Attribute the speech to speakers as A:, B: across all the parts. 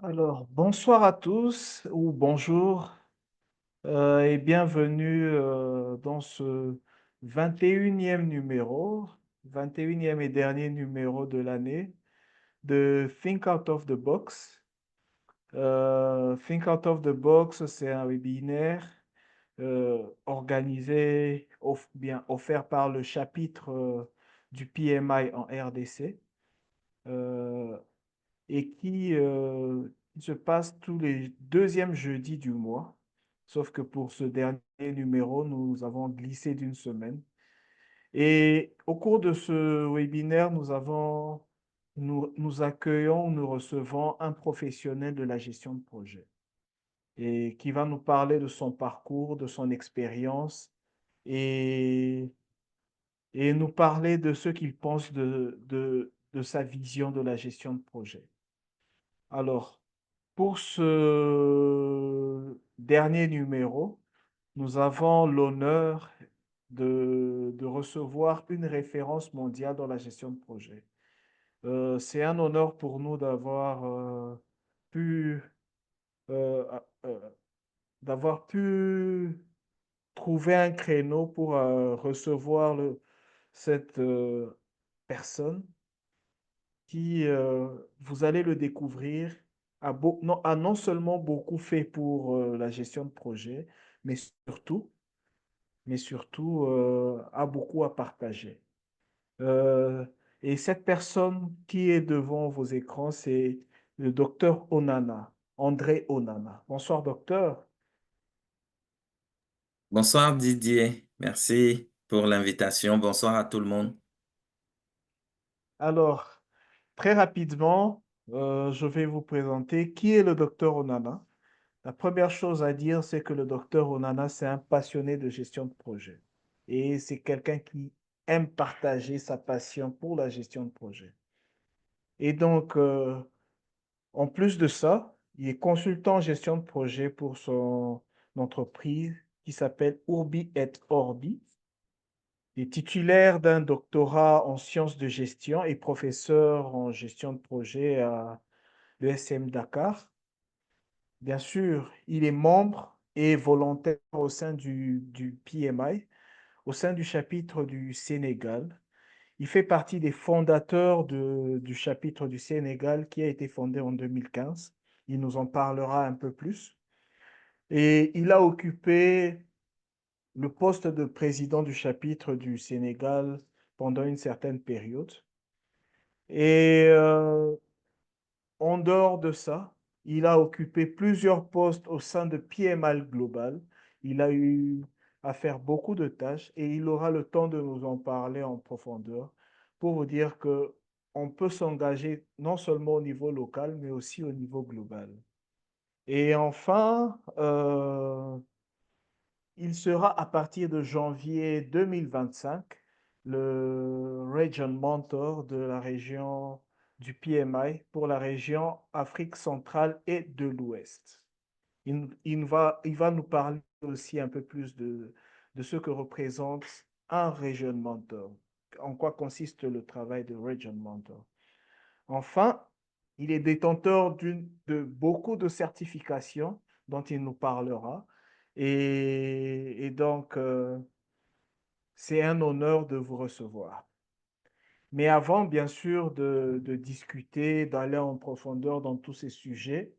A: Alors, bonsoir à tous ou bonjour et bienvenue dans ce 21e numéro, 21e et dernier numéro de l'année de Think Out of the Box. Think Out of the Box, c'est un webinaire organisé, bien offert par le chapitre du PMI en RDC. Euh, et qui se passe tous les deuxièmes jeudis du mois. Sauf que pour ce dernier numéro, nous avons glissé d'une semaine. Et au cours de ce webinaire, nous accueillons, nous recevons un professionnel de la gestion de projet et qui va nous parler de son parcours, de son expérience et, et nous parler de ce qu'il pense de sa vision de la gestion de projet. Alors, pour ce dernier numéro, nous avons l'honneur de recevoir une référence mondiale dans la gestion de projet. C'est un honneur pour nous pu, euh, euh, d'avoir pu trouver un créneau pour recevoir cette personne qui, vous allez le découvrir, a non seulement beaucoup fait pour la gestion de projet, mais surtout a beaucoup à partager. Euh, et cette personne qui est devant vos écrans, c'est le docteur Onana, André Onana. Bonsoir, docteur.
B: Bonsoir Didier, merci pour l'invitation. Bonsoir à tout le monde.
A: Alors, très rapidement, je vais vous présenter qui est le docteur Onana. La première chose à dire, c'est que le docteur Onana, c'est un passionné de gestion de projet. Et c'est quelqu'un qui aime partager sa passion pour la gestion de projet. Et donc, en plus de ça, il est consultant en gestion de projet pour son entreprise qui s'appelle Urbi et Orbi. Il est titulaire d'un doctorat en sciences de gestion et professeur en gestion de projet à l'ESM Dakar. Bien sûr, il est membre et volontaire au sein du PMI, au sein du chapitre du Sénégal. Il fait partie des fondateurs du chapitre du Sénégal qui a été fondé en 2015. Il nous en parlera un peu plus. Et il a occupé le poste de président du chapitre du Sénégal pendant une certaine période. Et en dehors de ça, il a occupé plusieurs postes au sein de PMI Global. Il a eu à faire beaucoup de tâches et il aura le temps de nous en parler en profondeur pour vous dire que on peut s'engager non seulement au niveau local, mais aussi au niveau global. Et enfin, il sera à partir de janvier 2025 le Region Mentor de la région du PMI pour la région Afrique centrale et de l'Ouest. Il va nous parler aussi un peu plus de ce que représente un Region Mentor, en quoi consiste le travail de Region Mentor. Enfin, il est détenteur de beaucoup de certifications dont il nous parlera. Et donc, c'est un honneur de vous recevoir. Mais avant, bien sûr, de discuter, d'aller en profondeur dans tous ces sujets,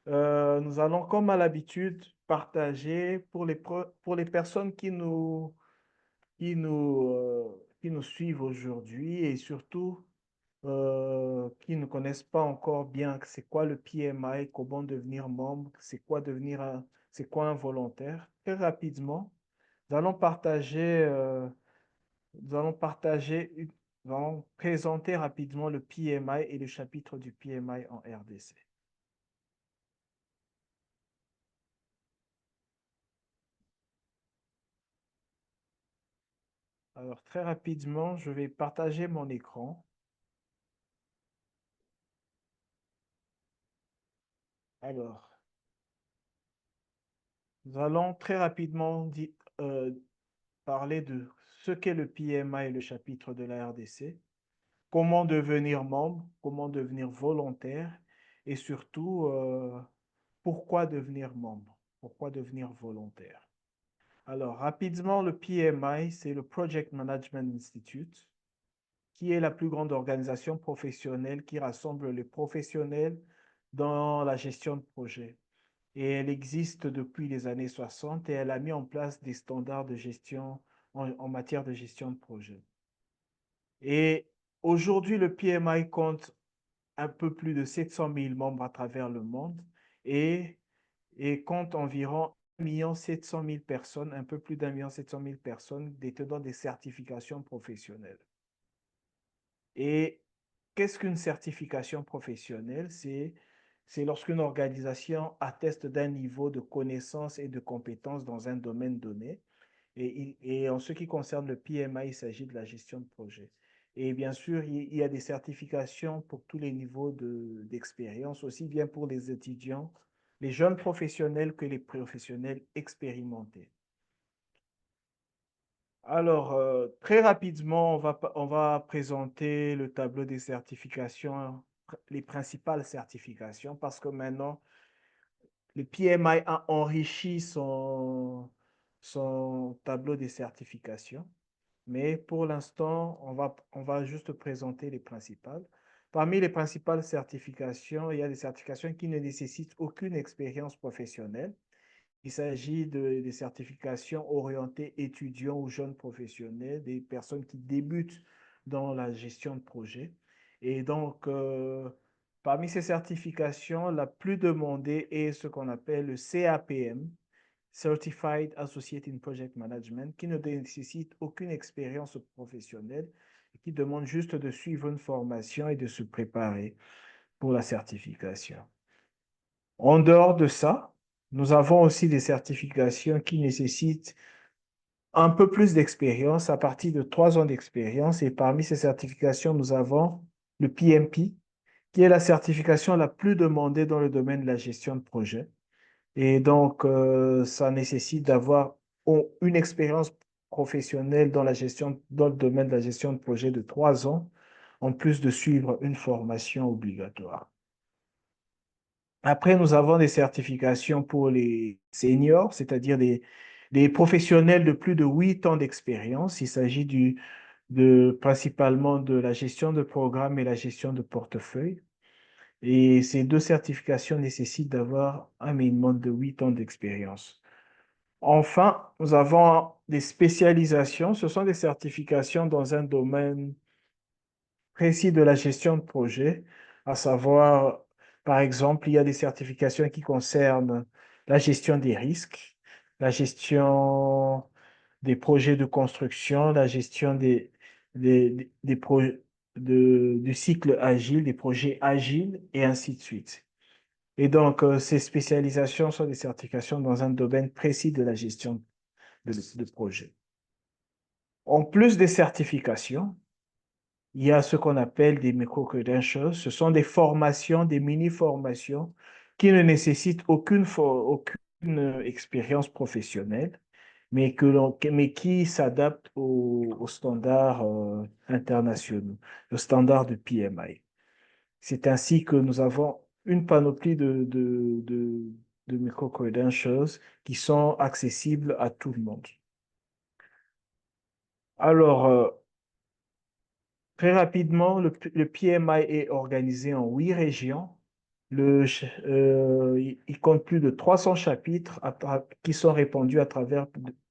A: nous allons, comme à l'habitude, partager pour les personnes qui nous suivent aujourd'hui et surtout qui ne connaissent pas encore bien c'est quoi le PMI, comment devenir membre, c'est quoi un volontaire. Très rapidement, nous allons nous allons partager, nous allons présenter rapidement le PMI et le chapitre du PMI en RDC. Alors, très rapidement, je vais partager mon écran. Alors, nous allons très rapidement parler de ce qu'est le PMI et le chapitre de la RDC, comment devenir membre, comment devenir volontaire et surtout, pourquoi devenir membre? Pourquoi devenir volontaire? Alors, rapidement, le PMI, c'est le Project Management Institute, qui est la plus grande organisation professionnelle qui rassemble les professionnels dans la gestion de projet. Et elle existe depuis les années 60 et elle a mis en place des standards de gestion en matière de gestion de projet. Et aujourd'hui, le PMI compte un peu plus de 700 000 membres à travers le monde et, et compte environ 1 700 000 personnes, un peu plus d'1 700 000 personnes détenant des certifications professionnelles. Et qu'est-ce qu'une certification professionnelle? C'est lorsqu'une organisation atteste d'un niveau de connaissance et de compétence dans un domaine donné. Et en ce qui concerne le PMI, il s'agit de la gestion de projet. Et bien sûr, il y a des certifications pour tous les niveaux d'expérience, aussi bien pour les étudiants, les jeunes professionnels que les professionnels expérimentés. Alors, très rapidement, on va présenter le tableau des certifications, les principales certifications, parce que maintenant, le PMI a enrichi son tableau des certifications. Mais pour l'instant, on va juste présenter les principales. Parmi les principales certifications, il y a des certifications qui ne nécessitent aucune expérience professionnelle. Il s'agit des certifications orientées étudiants ou jeunes professionnels, des personnes qui débutent dans la gestion de projet. Et donc, parmi ces certifications, la plus demandée est ce qu'on appelle le CAPM, Certified Associate in Project Management, qui ne nécessite aucune expérience professionnelle et qui demande juste de suivre une formation et de se préparer pour la certification. En dehors de ça, nous avons aussi des certifications qui nécessitent un peu plus d'expérience, à partir de 3 ans d'expérience. Et parmi ces certifications, nous avons le PMP, qui est la certification la plus demandée dans le domaine de la gestion de projet. Et donc, ça nécessite d'avoir une expérience professionnelle dans dans le domaine de la gestion de projet de 3 ans, en plus de suivre une formation obligatoire. Après, nous avons des certifications pour les seniors, c'est-à-dire des professionnels de plus de 8 ans d'expérience. Il s'agit principalement de la gestion de programme et la gestion de portefeuille. Et ces deux certifications nécessitent d'avoir un minimum de 8 ans d'expérience. Enfin, nous avons des spécialisations. Ce sont des certifications dans un domaine précis de la gestion de projet, à savoir, par exemple, il y a des certifications qui concernent la gestion des risques, la gestion des projets de construction, la gestion du cycle agile, des projets agiles, et ainsi de suite. Et donc, ces spécialisations sont des certifications dans un domaine précis de la gestion de projet. En plus des certifications, il y a ce qu'on appelle des micro-credentials. Ce sont des formations, des mini-formations qui ne nécessitent aucune expérience professionnelle, mais qui s'adaptent aux standards internationaux, aux standards de PMI. C'est ainsi que nous avons une panoplie de micro-credentials qui sont accessibles à tout le monde. Alors, très rapidement, le PMI est organisé en 8 régions. Il compte plus de 300 chapitres qui sont répandus à travers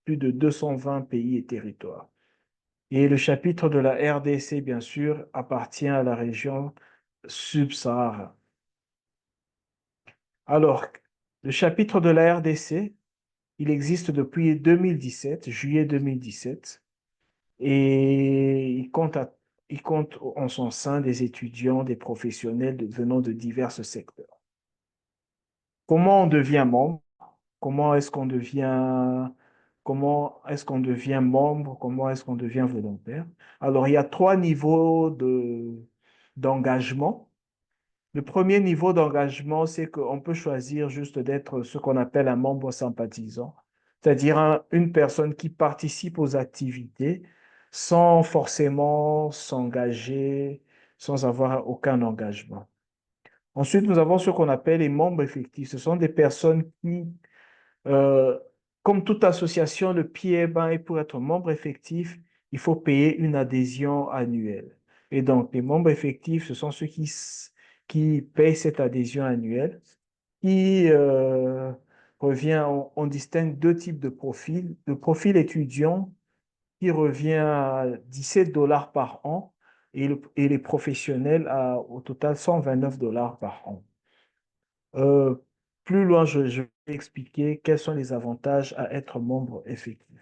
A: plus de 220 pays et territoires. Et le chapitre de la RDC, bien sûr, appartient à la région subsaharienne. Alors, le chapitre de la RDC, il existe depuis 2017, juillet 2017. Et il compte en son sein des étudiants, des professionnels venant de divers secteurs. Comment on devient membre? Comment est-ce qu'on devient, comment est-ce qu'on devient membre? Comment est-ce qu'on devient volontaire? Alors, il y a 3 niveaux d'engagement. Le premier niveau d'engagement, c'est qu'on peut choisir juste d'être ce qu'on appelle un membre sympathisant, c'est-à-dire une personne qui participe aux activités sans forcément s'engager, sans avoir aucun engagement. Ensuite, nous avons ce qu'on appelle les membres effectifs. Ce sont des personnes qui, euh, comme toute association, le PMI, pour être membre effectif, il faut payer une adhésion annuelle. Et donc, les membres effectifs, ce sont ceux qui payent cette adhésion annuelle, qui revient, on distingue deux types de profils. Le profil étudiant, qui revient à 17 dollars par an, et les professionnels à au total 129 dollars par an. Euh, Plus loin, je vais expliquer quels sont les avantages à être membre effectif.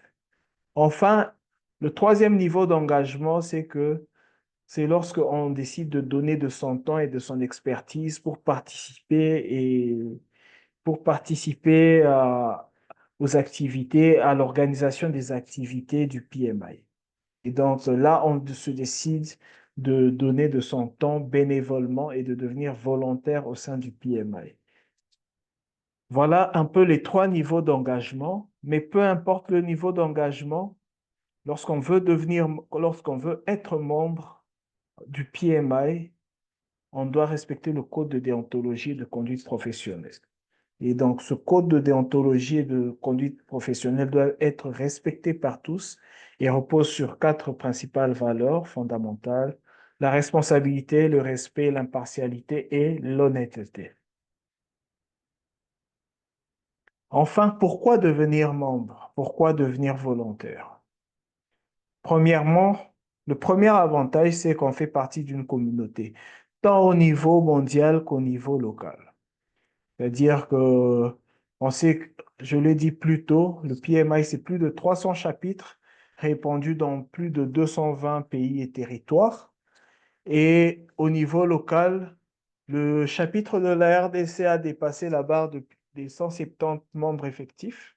A: Enfin, le troisième niveau d'engagement, c'est lorsqu'on décide de donner de son temps et de son expertise pour participer aux activités, à l'organisation des activités du PMI. Et donc là, on se décide de donner de son temps bénévolement et de devenir volontaire au sein du PMI. Voilà un peu les trois niveaux d'engagement, mais peu importe le niveau d'engagement, lorsqu'on veut être membre du PMI, on doit respecter le code de déontologie et de conduite professionnelle. Et donc, ce code de déontologie et de conduite professionnelle doit être respecté par tous et repose sur quatre principales valeurs fondamentales: la responsabilité, le respect, l'impartialité et l'honnêteté. Enfin, pourquoi devenir membre? Pourquoi devenir volontaire? Premièrement, le premier avantage, c'est qu'on fait partie d'une communauté, tant au niveau mondial qu'au niveau local. C'est-à-dire que, on sait, je l'ai dit plus tôt, le PMI, c'est plus de 300 chapitres répandus dans plus de 220 pays et territoires. Et au niveau local, le chapitre de la RDC a dépassé la barre des 170 membres effectifs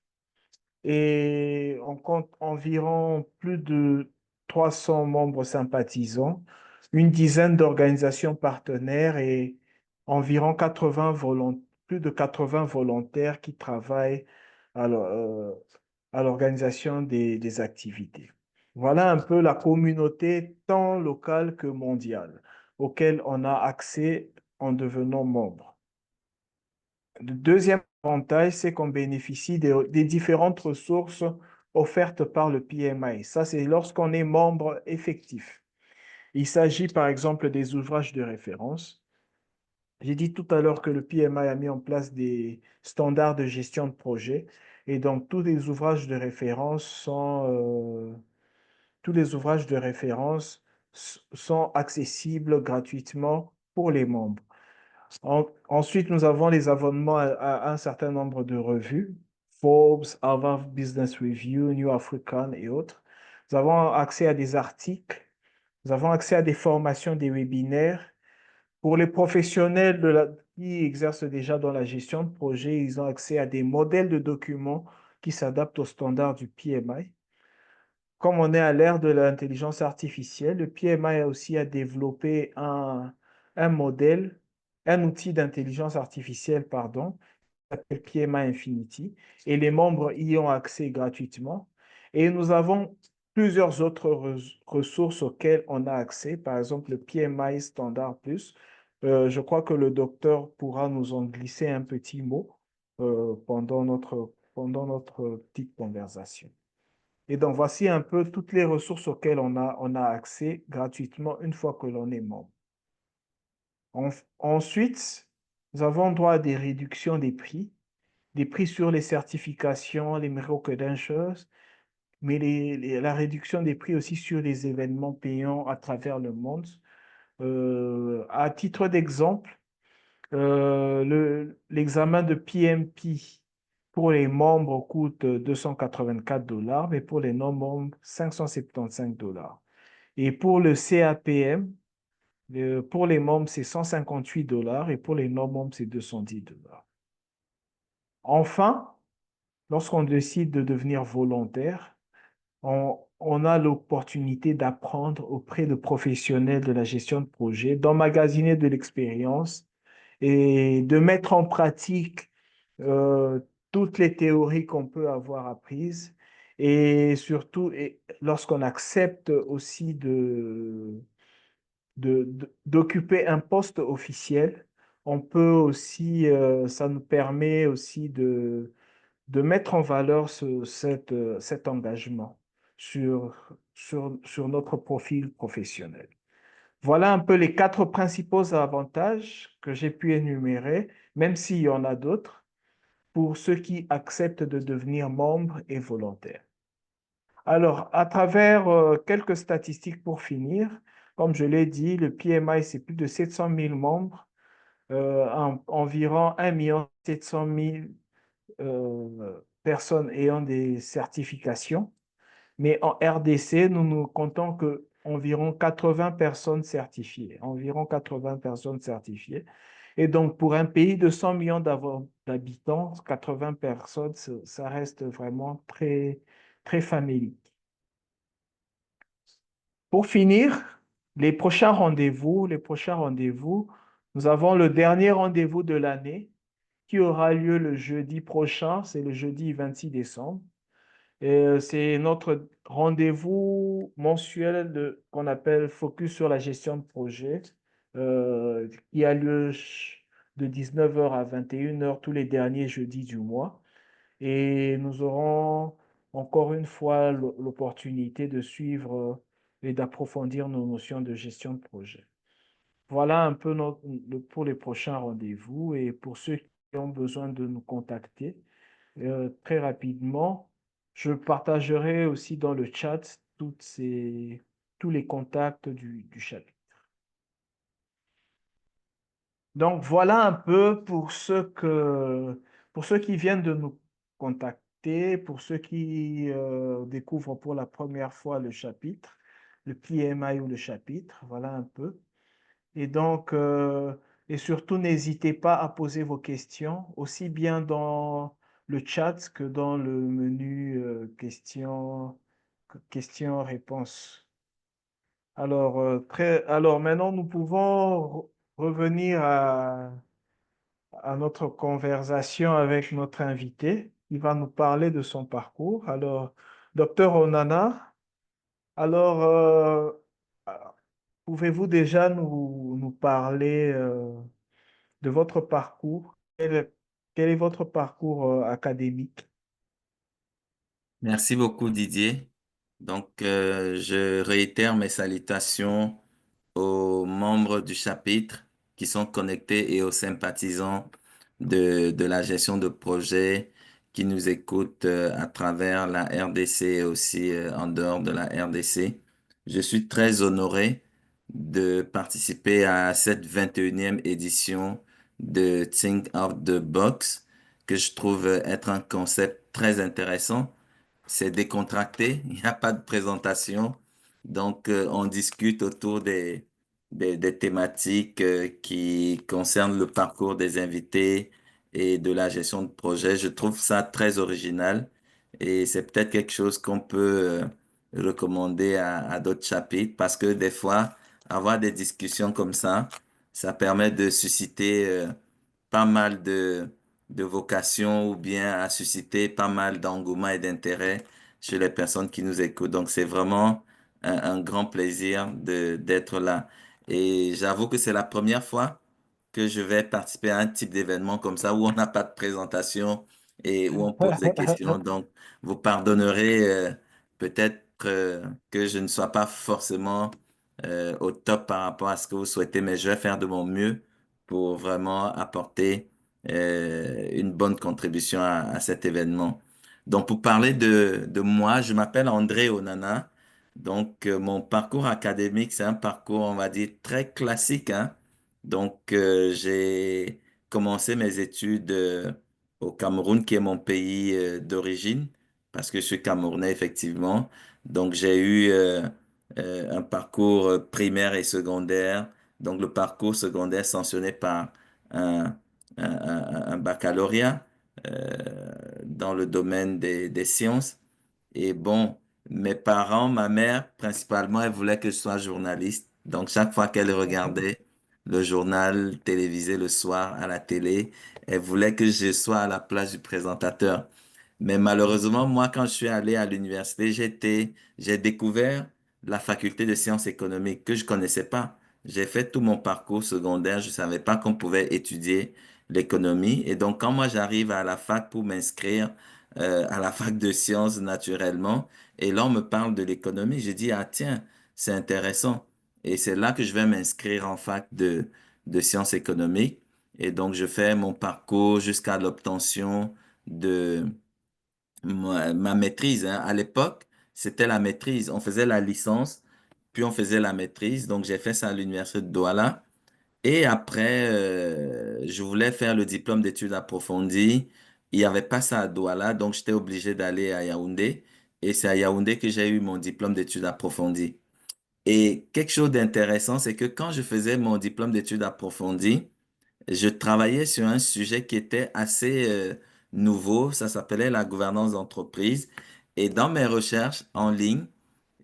A: et on compte environ plus de 300 membres sympathisants, une dizaine d'organisations partenaires et environ plus de 80 volontaires qui travaillent à à l'organisation des activités. Voilà un peu la communauté tant locale que mondiale auquel on a accès en devenant membre. Le deuxième avantage, c'est qu'on bénéficie des différentes ressources offertes par le PMI. Ça, c'est lorsqu'on est membre effectif. Il s'agit par exemple des ouvrages de référence. J'ai dit tout à l'heure que le PMI a mis en place des standards de gestion de projet et donc tous les ouvrages de référence sont accessibles gratuitement pour les membres. Ensuite, nous avons les abonnements à un certain nombre de revues, Forbes, Harvard Business Review, New African et autres. Nous avons accès à des articles, nous avons accès à des formations, des webinaires. Pour les professionnels qui exercent déjà dans la gestion de projet, ils ont accès à des modèles de documents qui s'adaptent aux standards du PMI. Comme on est à l'ère de l'intelligence artificielle, le PMI a aussi développé un modèle, un outil d'intelligence artificielle, pardon, qui s'appelle PMI Infinity, et les membres y ont accès gratuitement. Et nous avons plusieurs autres ressources auxquelles on a accès, par exemple le PMI Standard Plus. Je crois que le docteur pourra nous en glisser un petit mot pendant notre petite conversation. Et donc, voici un peu toutes les ressources auxquelles on a accès gratuitement une fois que l'on est membre. Ensuite, nous avons droit à des réductions des prix sur les certifications, les micro-credentials, mais la réduction des prix aussi sur les événements payants à travers le monde. À titre d'exemple, l'examen de PMP pour les membres coûte 284 dollars, mais pour les non-membres, 575 dollars. Et pour le CAPM, pour les membres, c'est 158 dollars et pour les non-membres, c'est 210 dollars. Enfin, lorsqu'on décide de devenir volontaire, on a l'opportunité d'apprendre auprès de professionnels de la gestion de projet, d'emmagasiner de l'expérience et de mettre en pratique euh, toutes les théories qu'on peut avoir apprises. Et surtout, lorsqu'on accepte aussi d'occuper un poste officiel, On peut aussi, ça nous permet aussi de mettre en valeur cet engagement sur notre profil professionnel. Voilà un peu les quatre principaux avantages que j'ai pu énumérer, même s'il y en a d'autres, pour ceux qui acceptent de devenir membres et volontaires. Alors, à travers quelques statistiques pour finir, comme je l'ai dit, le PMI, c'est plus de 700 000 membres, environ 1 700 000 personnes ayant des certifications. Mais en RDC, nous nous comptons que environ 80 personnes certifiées, environ 80 personnes certifiées. Et donc, pour un pays de 100 millions d'habitants, 80 personnes, ça reste vraiment très, très familier. Pour finir, les prochains rendez-vous, nous avons le dernier rendez-vous de l'année qui aura lieu le jeudi prochain, c'est le jeudi 26 décembre. C'est notre rendez-vous mensuel qu'on appelle Focus sur la gestion de projet, qui a lieu de 19h à 21h tous les derniers jeudis du mois. Et nous aurons encore une fois l'opportunité de suivre et d'approfondir nos notions de gestion de projet. Voilà un peu pour les prochains rendez-vous et pour ceux qui ont besoin de nous contacter. Très rapidement, je partagerai aussi dans le chat tous les contacts du chapitre. Donc voilà un peu pour ceux qui viennent de nous contacter, pour ceux qui découvrent pour la première fois le chapitre, le PMI ou le chapitre, voilà un peu. Et donc, et surtout, n'hésitez pas à poser vos questions, aussi bien dans le chat que dans le menu questions-réponses. Alors maintenant, nous pouvons revenir à notre conversation avec notre invité. Il va nous parler de son parcours. Alors, docteur Onana, alors, pouvez-vous déjà nous parler de votre parcours? Quel est votre parcours académique?
B: Merci beaucoup, Didier. Donc, je réitère mes salutations aux membres du chapitre qui sont connectés et aux sympathisants de la gestion de projet qui nous écoutent à travers la RDC et aussi en dehors de la RDC. Je suis très honoré de participer à cette 21e édition de Think Out the Box que je trouve être un concept très intéressant. C'est décontracté, il n'y a pas de présentation. Donc, on discute autour des thématiques qui concernent le parcours des invités et de la gestion de projet. Je trouve ça très original et c'est peut-être quelque chose qu'on peut recommander à d'autres chapitres parce que des fois, avoir des discussions comme ça permet de susciter pas mal de vocations ou bien à susciter pas mal d'engouement et d'intérêt chez les personnes qui nous écoutent. Donc, c'est vraiment un grand plaisir d'être là. Et j'avoue que c'est la première fois que je vais participer à un type d'événement comme ça où on n'a pas de présentation et où on pose des questions. Donc, vous pardonnerez peut-être que je ne sois pas forcément au top par rapport à ce que vous souhaitez, mais je vais faire de mon mieux pour vraiment apporter une bonne contribution à cet événement. Donc, pour parler de moi, je m'appelle André Onana. Donc, mon parcours académique, c'est un parcours, on va dire, très classique, hein. Donc, j'ai commencé mes études au Cameroun, qui est mon pays d'origine, parce que je suis Camerounais, effectivement. Donc, j'ai eu un parcours primaire et secondaire. Donc, le parcours secondaire sanctionné par un, un baccalauréat dans le domaine des sciences. Et bon, mes parents, ma mère, principalement, elle voulait que je sois journaliste. Donc, chaque fois qu'elle regardait le journal télévisé le soir à la télé, elle voulait que je sois à la place du présentateur. Mais malheureusement, moi, quand je suis allé à l'université, j'ai découvert la faculté de sciences économiques que je connaissais pas. j'ai fait tout mon parcours secondaire. Je savais pas qu'on pouvait étudier l'économie. Et donc, quand moi j'arrive à la fac pour m'inscrire à la fac de sciences naturellement, et là on me parle de l'économie, j'ai dit, ah tiens, c'est intéressant. Et c'est là que je vais m'inscrire en fac de sciences économiques. Et donc, je fais mon parcours jusqu'à l'obtention de ma maîtrise, hein. À l'époque, c'était la maîtrise. On faisait la licence, puis on faisait la maîtrise. Donc, j'ai fait ça à l'université de Douala. Et après, je voulais faire le diplôme d'études approfondies. Il n'y avait pas ça à Douala, donc j'étais obligé d'aller à Yaoundé. Et c'est à Yaoundé que j'ai eu mon diplôme d'études approfondies. Et quelque chose d'intéressant, c'est que quand je faisais mon diplôme d'études approfondies, je travaillais sur un sujet qui était assez nouveau, ça s'appelait la gouvernance d'entreprise. Et dans mes recherches en ligne,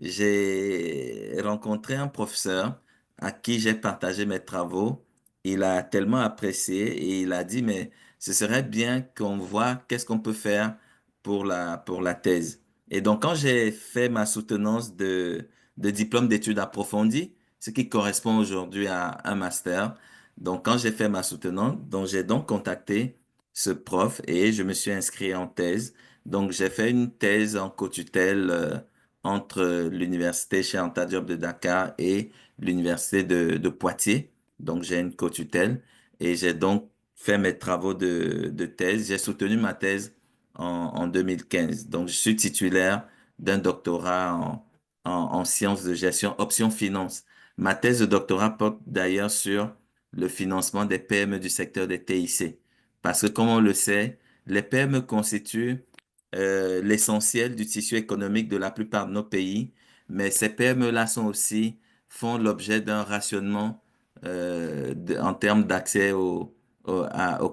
B: j'ai rencontré un professeur à qui j'ai partagé mes travaux. Il a tellement apprécié et il a dit, mais ce serait bien qu'on voit qu'est-ce qu'on peut faire pour la thèse. Et donc, quand j'ai fait ma soutenance de diplôme d'études approfondies, ce qui correspond aujourd'hui à un master, donc, quand j'ai fait ma soutenance, donc j'ai donc contacté ce prof et je me suis inscrit en thèse. Donc, j'ai fait une thèse en co-tutelle entre l'université Cheikh Anta Diop de Dakar et l'université de Poitiers. Donc, j'ai une co-tutelle et j'ai donc fait mes travaux de thèse. J'ai soutenu ma thèse en 2015. Donc, je suis titulaire d'un doctorat en sciences de gestion, option finance. Ma thèse de doctorat porte d'ailleurs sur le financement des PME du secteur des TIC. Parce que, comme on le sait, les PME constituent l'essentiel du tissu économique de la plupart de nos pays, mais ces PME-là sont aussi, font l'objet d'un rationnement en termes d'accès au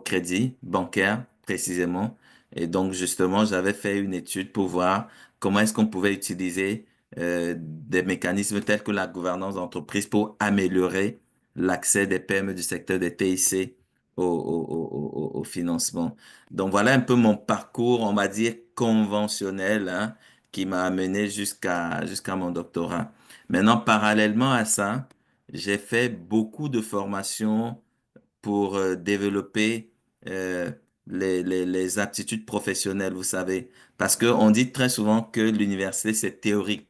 B: crédit bancaire, précisément. Et donc, justement, j'avais fait une étude pour voir comment est-ce qu'on pouvait utiliser des mécanismes tels que la gouvernance d'entreprise pour améliorer l'accès des PME du secteur des TIC au financement. Donc voilà un peu mon parcours, on va dire conventionnel, hein, qui m'a amené jusqu'à mon doctorat. Maintenant, parallèlement à ça, j'ai fait beaucoup de formations pour développer euh, les aptitudes professionnelles, vous savez. Parce qu'on dit très souvent que l'université, c'est théorique.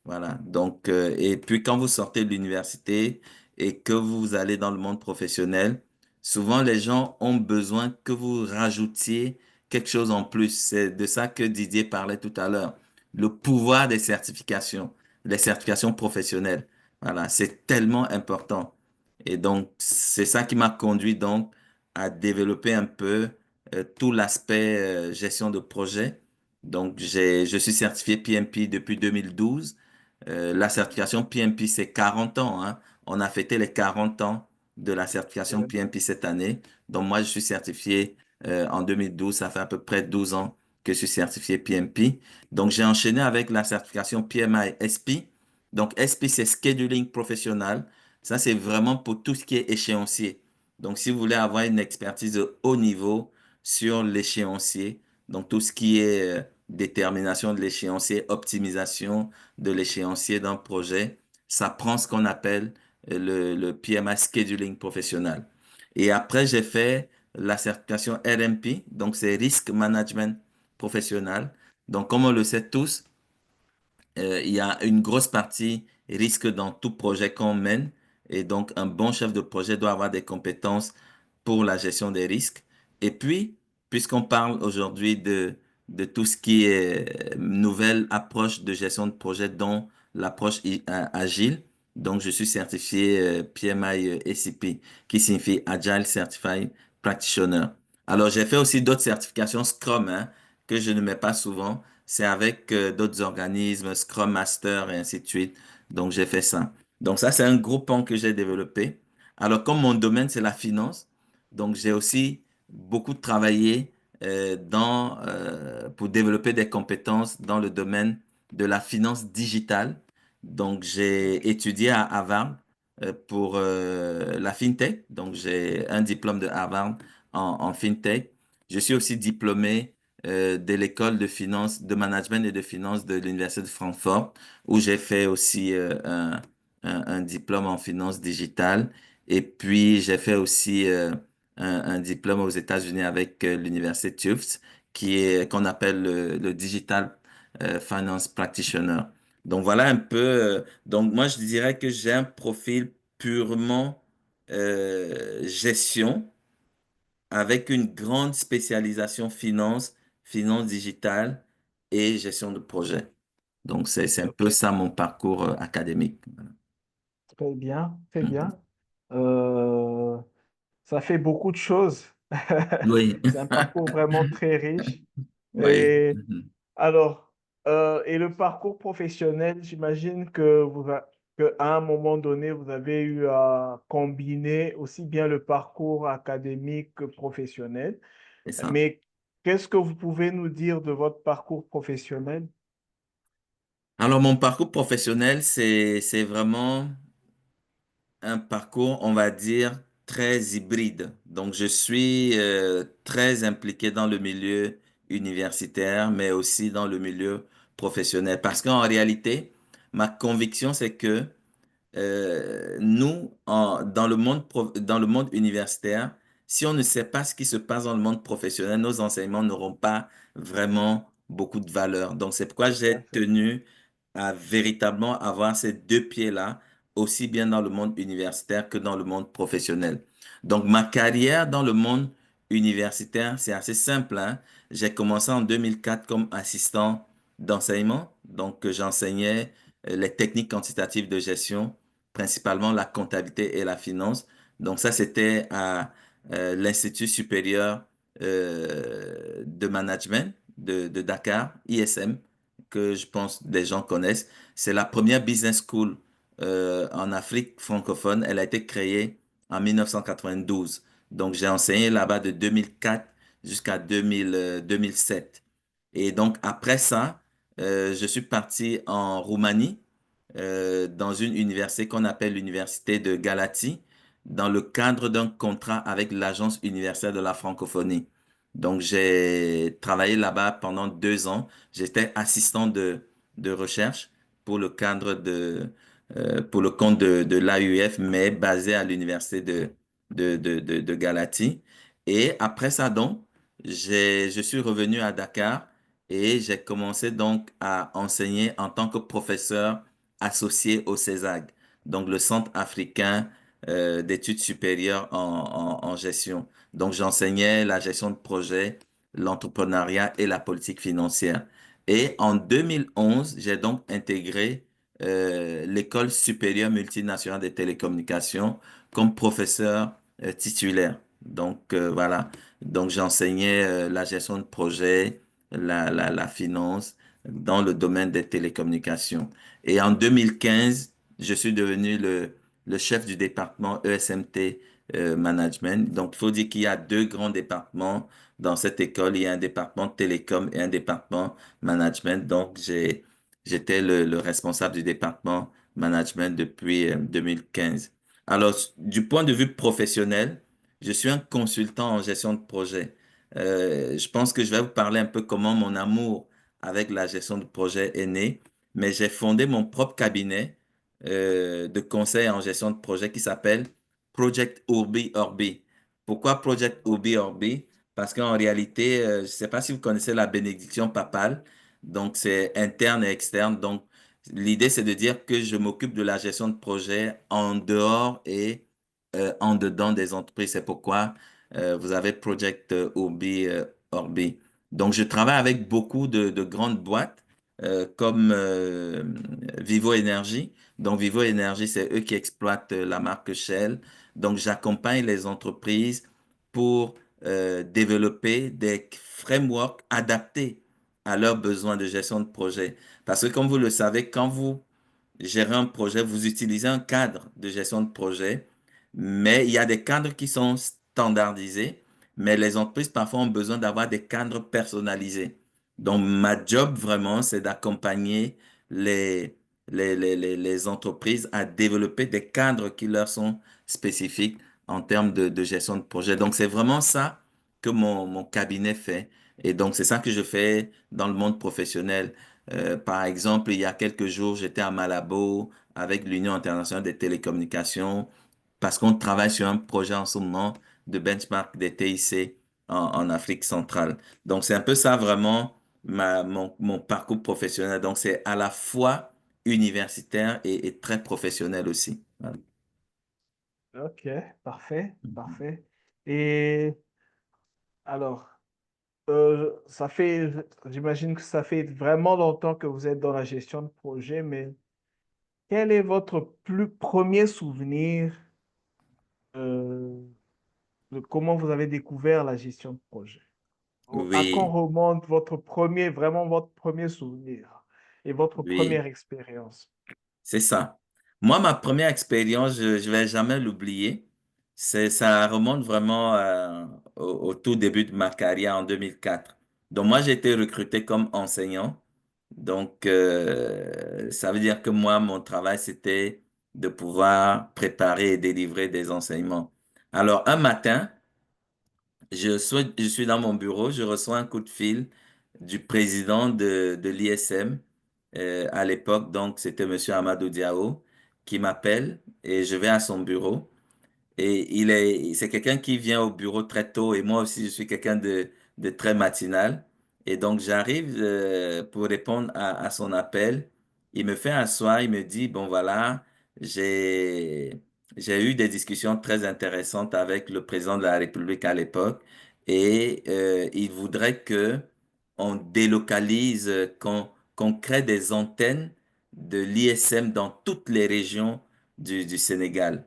B: Voilà. Donc, et puis quand vous sortez de l'université et que vous allez dans le monde professionnel, souvent les gens ont besoin que vous rajoutiez quelque chose en plus. C'est de ça que Didier parlait tout à l'heure. Le pouvoir des certifications, les certifications professionnelles. Voilà, c'est tellement important. Et donc, c'est ça qui m'a conduit donc à développer un peu tout l'aspect gestion de projet. Donc, je suis certifié PMP depuis 2012. La certification PMP, c'est 40 ans, hein. On a fêté les 40 ans de la certification
A: Euh,
B: PMP cette année. Donc, moi, je suis certifié en 2012. Ça fait à peu près 12 ans que je suis certifié PMP. Donc, j'ai enchaîné avec la certification PMI SP. Donc, SP, c'est Scheduling Professional. Ça, c'est vraiment pour tout ce qui est échéancier. Donc, si vous voulez avoir une expertise de haut niveau sur l'échéancier, donc tout ce qui est détermination de l'échéancier, optimisation de l'échéancier d'un projet, ça prend ce qu'on appelle le PMI Scheduling professionnel. Et après, j'ai fait la certification RMP, donc c'est Risk Management professionnel. Donc, comme on le sait tous, il y a une grosse partie risque dans tout projet qu'on mène. Et donc, un bon chef de projet doit avoir des compétences pour la gestion des risques. Et puis, puisqu'on parle aujourd'hui de tout ce qui est nouvelle approche de gestion de projet, dont l'approche agile, donc je suis certifié PMI ACP, qui signifie Agile Certified Practitioner. Alors, j'ai fait aussi d'autres certifications Scrum, hein, que je ne mets pas souvent. C'est avec d'autres organismes, Scrum Master et ainsi de suite. Donc, j'ai fait ça. Donc, ça, c'est un gros pan que j'ai développé. Alors, comme mon domaine, c'est la finance, donc j'ai aussi beaucoup travaillé pour développer des compétences dans le domaine de la finance digitale. Donc, j'ai étudié à Harvard pour la FinTech. Donc, j'ai un diplôme de Harvard en FinTech. Je suis aussi diplômé de l'école de finance, de management et de finance de l'Université de Francfort, où j'ai fait aussi un diplôme en finance digitale. Et puis, j'ai fait aussi un diplôme aux États-Unis avec l'université Tufts, qu'on appelle le Digital Finance Practitioner. Donc, voilà un peu. Donc, moi, je dirais que j'ai un profil purement gestion avec une grande spécialisation finance, finance digitale et gestion de projet. Donc, c'est un peu
A: Ok,
B: ça mon parcours académique.
A: très bien, très
B: Mhm.
A: bien. Euh, Ça fait beaucoup de choses.
B: Oui,
A: C'est un parcours vraiment très riche.
B: oui.
A: Et
B: Mhm.
A: alors, et le parcours professionnel, j'imagine que que à un moment donné, vous avez eu à combiner aussi bien le parcours académique que professionnel.
B: C'est ça.
A: Mais qu'est-ce que vous pouvez nous dire de votre parcours professionnel?
B: Alors, mon parcours professionnel, c'est vraiment un parcours, on va dire, très hybride. Donc, je suis très impliqué dans le milieu universitaire, mais aussi dans le milieu professionnel. Parce qu'en réalité, ma conviction, c'est que nous, dans le monde universitaire, si on ne sait pas ce qui se passe dans le monde professionnel, nos enseignements n'auront pas vraiment beaucoup de valeur. Donc, c'est pourquoi
A: Tout à
B: j'ai
A: fait.
B: tenu à véritablement avoir ces deux pieds-là, aussi bien dans le monde universitaire que dans le monde professionnel. Donc, ma carrière dans le monde universitaire, c'est assez simple, hein. J'ai commencé en 2004 comme assistant d'enseignement. Donc, j'enseignais les techniques quantitatives de gestion, principalement la comptabilité et la finance. Donc ça, c'était à l'Institut supérieur de management de Dakar, ISM, que je pense des gens connaissent. C'est la première business school en Afrique francophone. Elle a été créée en 1992. Donc j'ai enseigné là-bas de 2004 jusqu'à 2007. Et donc après ça, je suis parti en Roumanie dans une université qu'on appelle l'université de Galatie, dans le cadre d'un contrat avec l'Agence universitaire de la francophonie. Donc, j'ai travaillé là-bas pendant 2 ans. J'étais assistant de recherche pour le cadre pour le compte de l'AUF, mais basé à l'université de Galatie. Et après ça, donc, je suis revenu à Dakar et j'ai commencé donc à enseigner en tant que professeur associé au CESAG, donc le Centre africain d'études supérieures en gestion. Donc j'enseignais la gestion de projet, l'entrepreneuriat et la politique financière. Et en 2011, j'ai donc intégré l'École supérieure multinationale des télécommunications comme professeur titulaire. Donc voilà, donc j'enseignais la gestion de projet, la finance dans le domaine des télécommunications. Et en 2015, je suis devenu le chef du département ESMT Management. Donc, il faut dire qu'il y a deux grands départements dans cette école. Il y a un département télécom et un département management. Donc, j'étais le responsable du département management depuis 2015. Alors, du point de vue professionnel, je suis un consultant en gestion de projet. Je pense que je vais vous parler un peu comment mon amour avec la gestion de projet est né, mais j'ai fondé mon propre cabinet de conseil en gestion de projet qui s'appelle Project Urbi Orbi. Pourquoi Project Urbi Orbi? Parce qu'en réalité, je ne sais pas si vous connaissez la bénédiction papale, donc c'est interne et externe. Donc l'idée, c'est de dire que je m'occupe de la gestion de projet en dehors et en dedans des entreprises. C'est pourquoi vous avez Project Urbi Orbi. Donc je travaille avec beaucoup de grandes boîtes comme Vivo Énergie. Donc, Vivo Énergie, c'est eux qui exploitent la marque Shell. Donc, j'accompagne les entreprises pour développer des frameworks adaptés à leurs besoins de gestion de projet. Parce que, comme vous le savez, quand vous gérez un projet, vous utilisez un cadre de gestion de projet, mais il y a des cadres qui sont standardisés, mais les entreprises parfois ont besoin d'avoir des cadres personnalisés. Donc, ma job vraiment, c'est d'accompagner les, les entreprises à développer des cadres qui leur sont spécifiques en termes de gestion de projet. Donc, c'est vraiment ça que mon cabinet fait. Et donc, c'est ça que je fais dans le monde professionnel. Par exemple, il y a quelques jours, j'étais à Malabo avec l'Union internationale des télécommunications parce qu'on travaille sur un projet en ce moment de benchmark des TIC en Afrique centrale. Donc, c'est un peu ça vraiment mon parcours professionnel. Donc, c'est à la fois universitaire et très professionnel aussi. Voilà.
A: Ok, parfait, parfait. Et alors, j'imagine que ça fait vraiment longtemps que vous êtes dans la gestion de projet, mais quel est votre plus premier souvenir euh, de comment vous avez découvert la gestion de projet? À quand
B: Oui,
A: remonte vraiment votre premier souvenir et votre
B: oui.
A: première expérience?
B: C'est ça. Moi, ma première expérience, je vais jamais l'oublier. Ça remonte vraiment au tout début de ma carrière en 2004. Donc, moi, j'ai été recruté comme enseignant. Donc, ça veut dire que moi, mon travail, c'était de pouvoir préparer et délivrer des enseignements. Alors, un matin, je suis dans mon bureau, je reçois un coup de fil du président de l'ISM à l'époque, donc c'était Monsieur Amadou Diao, qui m'appelle et je vais à son bureau. Et c'est quelqu'un qui vient au bureau très tôt et moi aussi je suis quelqu'un de très matinal. Et donc j'arrive pour répondre à son appel. Il me fait asseoir, il me dit, bon voilà, j'ai, j'ai eu des discussions très intéressantes avec le président de la République à l'époque et il voudrait que on délocalise, qu'on crée des antennes de l'ISM dans toutes les régions du Sénégal.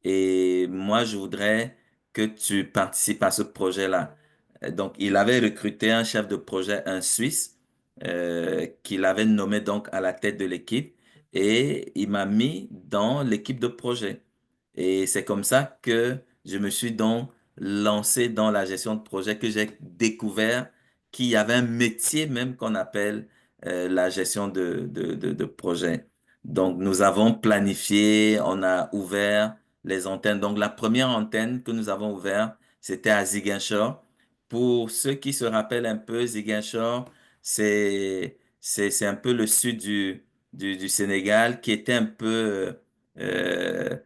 B: Et moi, je voudrais que tu participes à ce projet-là. Donc, il avait recruté un chef de projet, un Suisse, qu'il avait nommé donc à la tête de l'équipe, et il m'a mis dans l'équipe de projet. Et c'est comme ça que je me suis donc lancé dans la gestion de projet, que j'ai découvert qu'il y avait un métier même qu'on appelle la gestion de projet. Donc, nous avons planifié, on a ouvert les antennes. Donc, la première antenne que nous avons ouverte, c'était à Ziguinchor. Pour ceux qui se rappellent un peu, Ziguinchor, c'est un peu le sud du Sénégal qui était un peu, euh,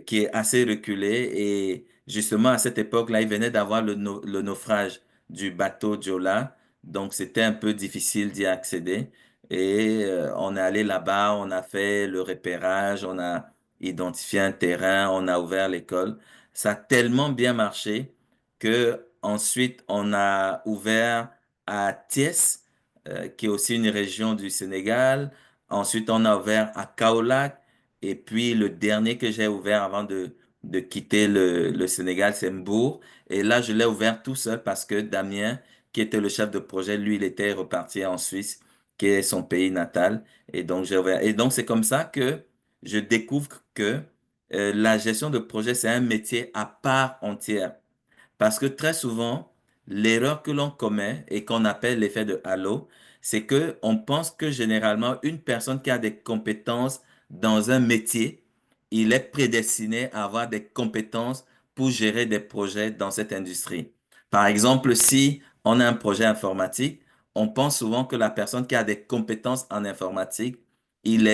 B: qui est assez reculé. Et justement, à cette époque-là, il venait d'avoir le naufrage du bateau Jola. Donc, c'était un peu difficile d'y accéder. Et on est allé là-bas, on a fait le repérage, on a identifié un terrain, on a ouvert l'école. Ça a tellement bien marché que ensuite on a ouvert à Thiès, qui est aussi une région du Sénégal. Ensuite, on a ouvert à Kaolack. Et puis le dernier que j'ai ouvert avant de quitter le Sénégal, c'est Mbour. Et là, je l'ai ouvert tout seul parce que Damien, qui était le chef de projet, lui, il était reparti en Suisse, qui est son pays natal. Et donc, j'ai ouvert. Et donc, c'est comme ça que je découvre que la gestion de projet, c'est un métier à part entière. Parce que très souvent, l'erreur que l'on commet et qu'on appelle l'effet de halo, c'est que on pense que généralement, une personne qui a des compétences dans un métier, il est prédestiné à avoir des compétences pour gérer des projets dans cette industrie. Par exemple, si on a un projet informatique, on pense souvent que la personne qui a des compétences en informatique, il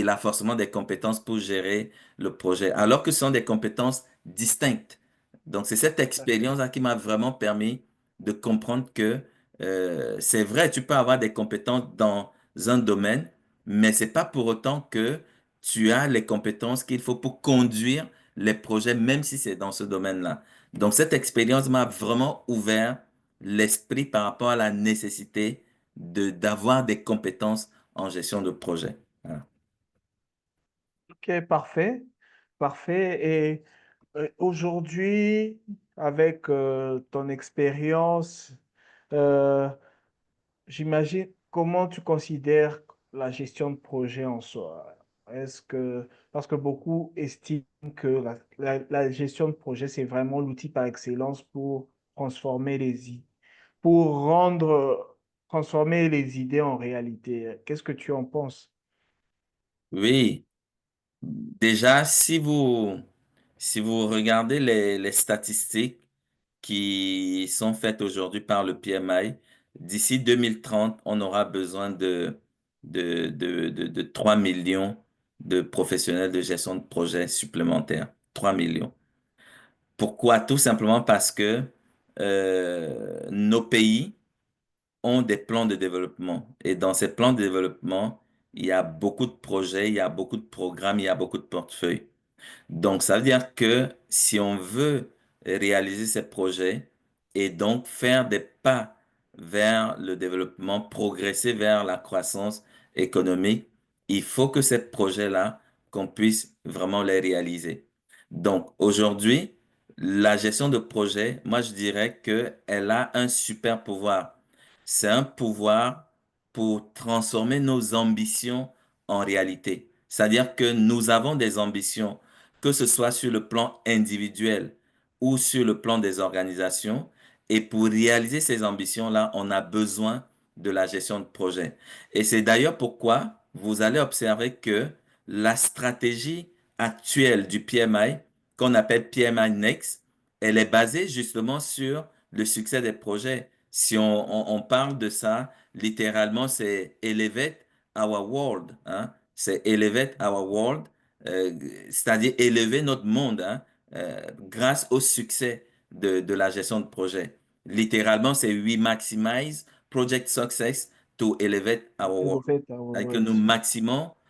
B: a forcément des compétences pour gérer le projet, alors que ce sont des compétences distinctes. Donc, c'est cette expérience-là qui m'a vraiment permis de comprendre que c'est vrai, tu peux avoir des compétences dans un domaine, mais c'est pas pour autant que tu as les compétences qu'il faut pour conduire les projets, même si c'est dans ce domaine-là. Donc, cette expérience m'a vraiment ouvert l'esprit par rapport à la nécessité d'avoir des compétences en gestion de projet. Voilà.
A: Ok, parfait, parfait. Et aujourd'hui, avec ton expérience, euh, j'imagine comment tu considères la gestion de projet en soi. Parce que beaucoup estiment que la gestion de projet, c'est vraiment l'outil par excellence pour transformer pour transformer les idées en réalité. Qu'est-ce que tu en penses?
B: Oui, déjà, si vous regardez les statistiques qui sont faites aujourd'hui par le PMI, d'ici 2030, on aura besoin de 3 millions de professionnels de gestion de projet supplémentaires. 3 millions. Pourquoi? Tout simplement parce que nos pays ont des plans de développement. Et dans ces plans de développement, il y a beaucoup de projets, il y a beaucoup de programmes, il y a beaucoup de portefeuilles. Donc, ça veut dire que si on veut réaliser ces projets et donc faire des pas vers le développement, progresser vers la croissance économique, il faut que ces projets-là, qu'on puisse vraiment les réaliser. Donc, aujourd'hui, la gestion de projet, moi, je dirais qu'elle a un super pouvoir. C'est un pouvoir pour transformer nos ambitions en réalité. C'est-à-dire que nous avons des ambitions que ce soit sur le plan individuel ou sur le plan des organisations. Et pour réaliser ces ambitions-là, on a besoin de la gestion de projet. Et c'est d'ailleurs pourquoi vous allez observer que la stratégie actuelle du PMI, qu'on appelle PMI Next, elle est basée justement sur le succès des projets. Si on parle de ça, littéralement, c'est Elevate Our World, hein. C'est Elevate Our World, euh, c'est-à-dire élever notre monde, hein, grâce au succès de la gestion de projet. Littéralement, c'est We maximize project success to elevate our world.
A: Elevate our
B: C'est-à-dire que
A: words.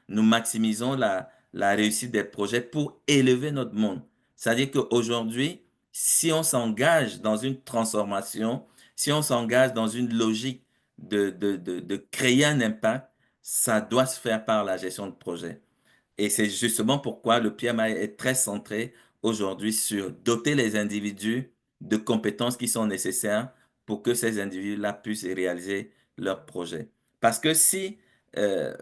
B: nous maximisons la réussite des projets pour élever notre monde. C'est-à-dire qu'aujourd'hui, si on s'engage dans une transformation, si on s'engage dans une logique de créer un impact, ça doit se faire par la gestion de projet. Et c'est justement pourquoi le PMI est très centré aujourd'hui sur doter les individus de compétences qui sont nécessaires pour que ces individus-là puissent réaliser leurs projets. Parce que si euh,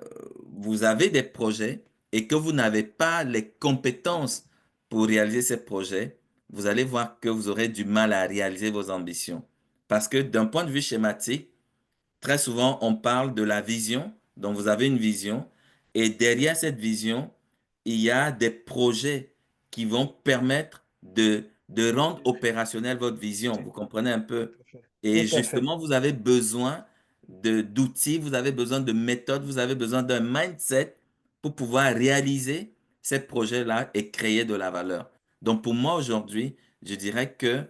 B: vous avez des projets et que vous n'avez pas les compétences pour réaliser ces projets, vous allez voir que vous aurez du mal à réaliser vos ambitions. Parce que d'un point de vue schématique, très souvent, on parle de la vision. Donc, vous avez une vision. Et derrière cette vision, il y a des projets qui vont permettre de rendre opérationnelle votre vision. Vous comprenez un
A: Tout
B: peu?
A: à fait.
B: Et
A: Tout à fait.
B: justement, vous avez besoin d'outils, vous avez besoin de méthodes, vous avez besoin d'un mindset pour pouvoir réaliser ces projets-là et créer de la valeur. Donc, pour moi, aujourd'hui, je dirais que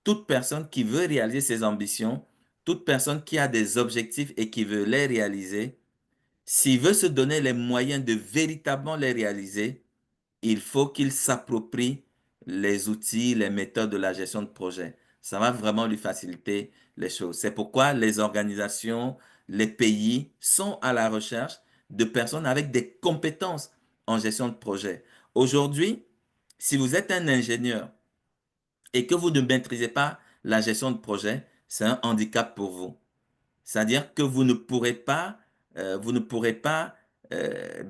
B: toute personne qui veut réaliser ses ambitions, toute personne qui a des objectifs et qui veut les réaliser, s'il veut se donner les moyens de véritablement les réaliser, il faut qu'il s'approprie les outils, les méthodes de la gestion de projet. Ça va vraiment lui faciliter les choses. C'est pourquoi les organisations, les pays sont à la recherche de personnes avec des compétences en gestion de projet. Aujourd'hui, si vous êtes un ingénieur et que vous ne maîtrisez pas la gestion de projet, c'est un handicap pour vous. C'est-à-dire que vous ne pourrez pas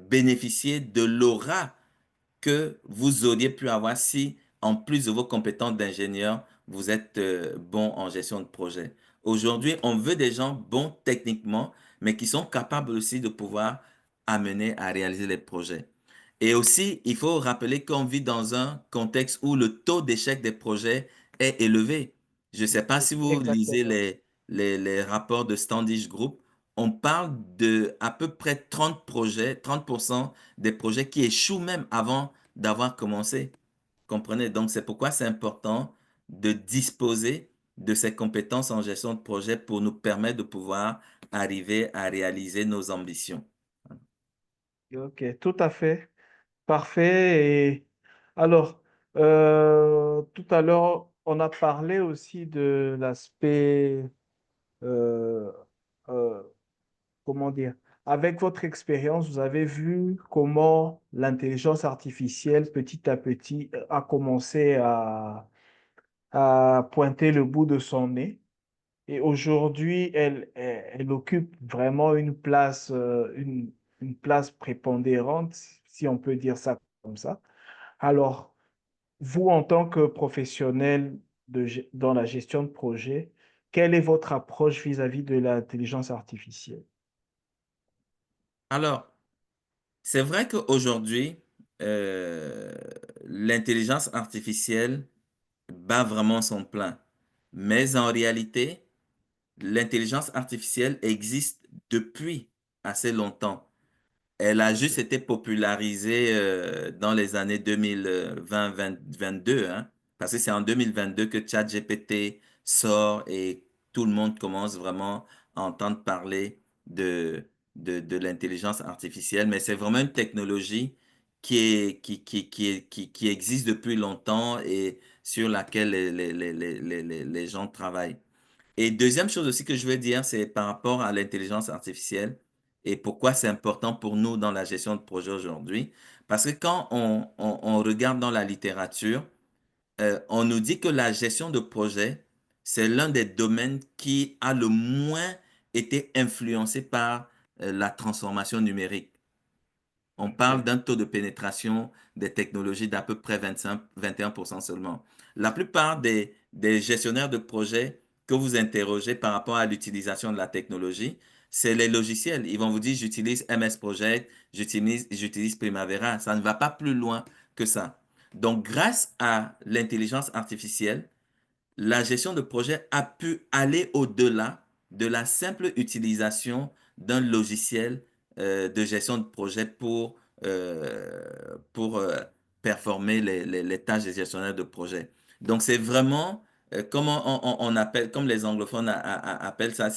B: bénéficier de l'aura que vous auriez pu avoir si, en plus de vos compétences d'ingénieur, vous êtes bon en gestion de projet. Aujourd'hui, on veut des gens bons techniquement, mais qui sont capables aussi de pouvoir amener à réaliser les projets. Et aussi, il faut rappeler qu'on vit dans un contexte où le taux d'échec des projets est élevé. Je ne sais pas si vous lisez
A: Exactement.
B: les rapports de Standish Group. On parle de à peu près 30 projets, 30% des projets qui échouent même avant d'avoir commencé. Comprenez? Donc, c'est pourquoi c'est important de disposer de ces compétences en gestion de projet pour nous permettre de pouvoir arriver à réaliser nos ambitions.
A: Ok, tout à fait. Parfait. Et alors, tout à l'heure, on a parlé aussi de l'aspect, euh, euh, comment dire, avec votre expérience, vous avez vu comment l'intelligence artificielle, petit à petit, a commencé à pointer le bout de son nez. Et aujourd'hui, elle occupe vraiment une place prépondérante, si on peut dire ça comme ça. Alors, vous, en tant que professionnel dans la gestion de projet, quelle est votre approche vis-à-vis de l'intelligence artificielle?
B: Alors, c'est vrai qu'aujourd'hui, euh, l'intelligence artificielle bat vraiment son plein. Mais en réalité, l'intelligence artificielle existe depuis assez longtemps. Elle a juste
A: OK.
B: été popularisée dans les années 2020-2022, hein, parce que c'est en 2022 que ChatGPT sort et tout le monde commence vraiment à entendre parler de, de l'intelligence artificielle. Mais c'est vraiment une technologie qui existe depuis longtemps et sur laquelle les gens travaillent. Et deuxième chose aussi que je veux dire, c'est par rapport à l'intelligence artificielle et pourquoi c'est important pour nous dans la gestion de projet aujourd'hui. Parce que quand on regarde dans la littérature, on nous dit que la gestion de projet, c'est l'un des domaines qui a le moins été influencé par la transformation numérique. On parle
A: OK.
B: d'un taux de pénétration des technologies d'à peu près 25, 21% seulement. La plupart des gestionnaires de projets que vous interrogez par rapport à l'utilisation de la technologie, c'est les logiciels. Ils vont vous dire, j'utilise MS Project, j'utilise Primavera. Ça ne va pas plus loin que ça. Donc, grâce à l'intelligence artificielle, la gestion de projet a pu aller au-delà de la simple utilisation d'un logiciel de gestion de projet euh, pour performer les tâches des gestionnaires de projet. Donc, c'est vraiment, comment on appelle, comme les anglophones appellent ça,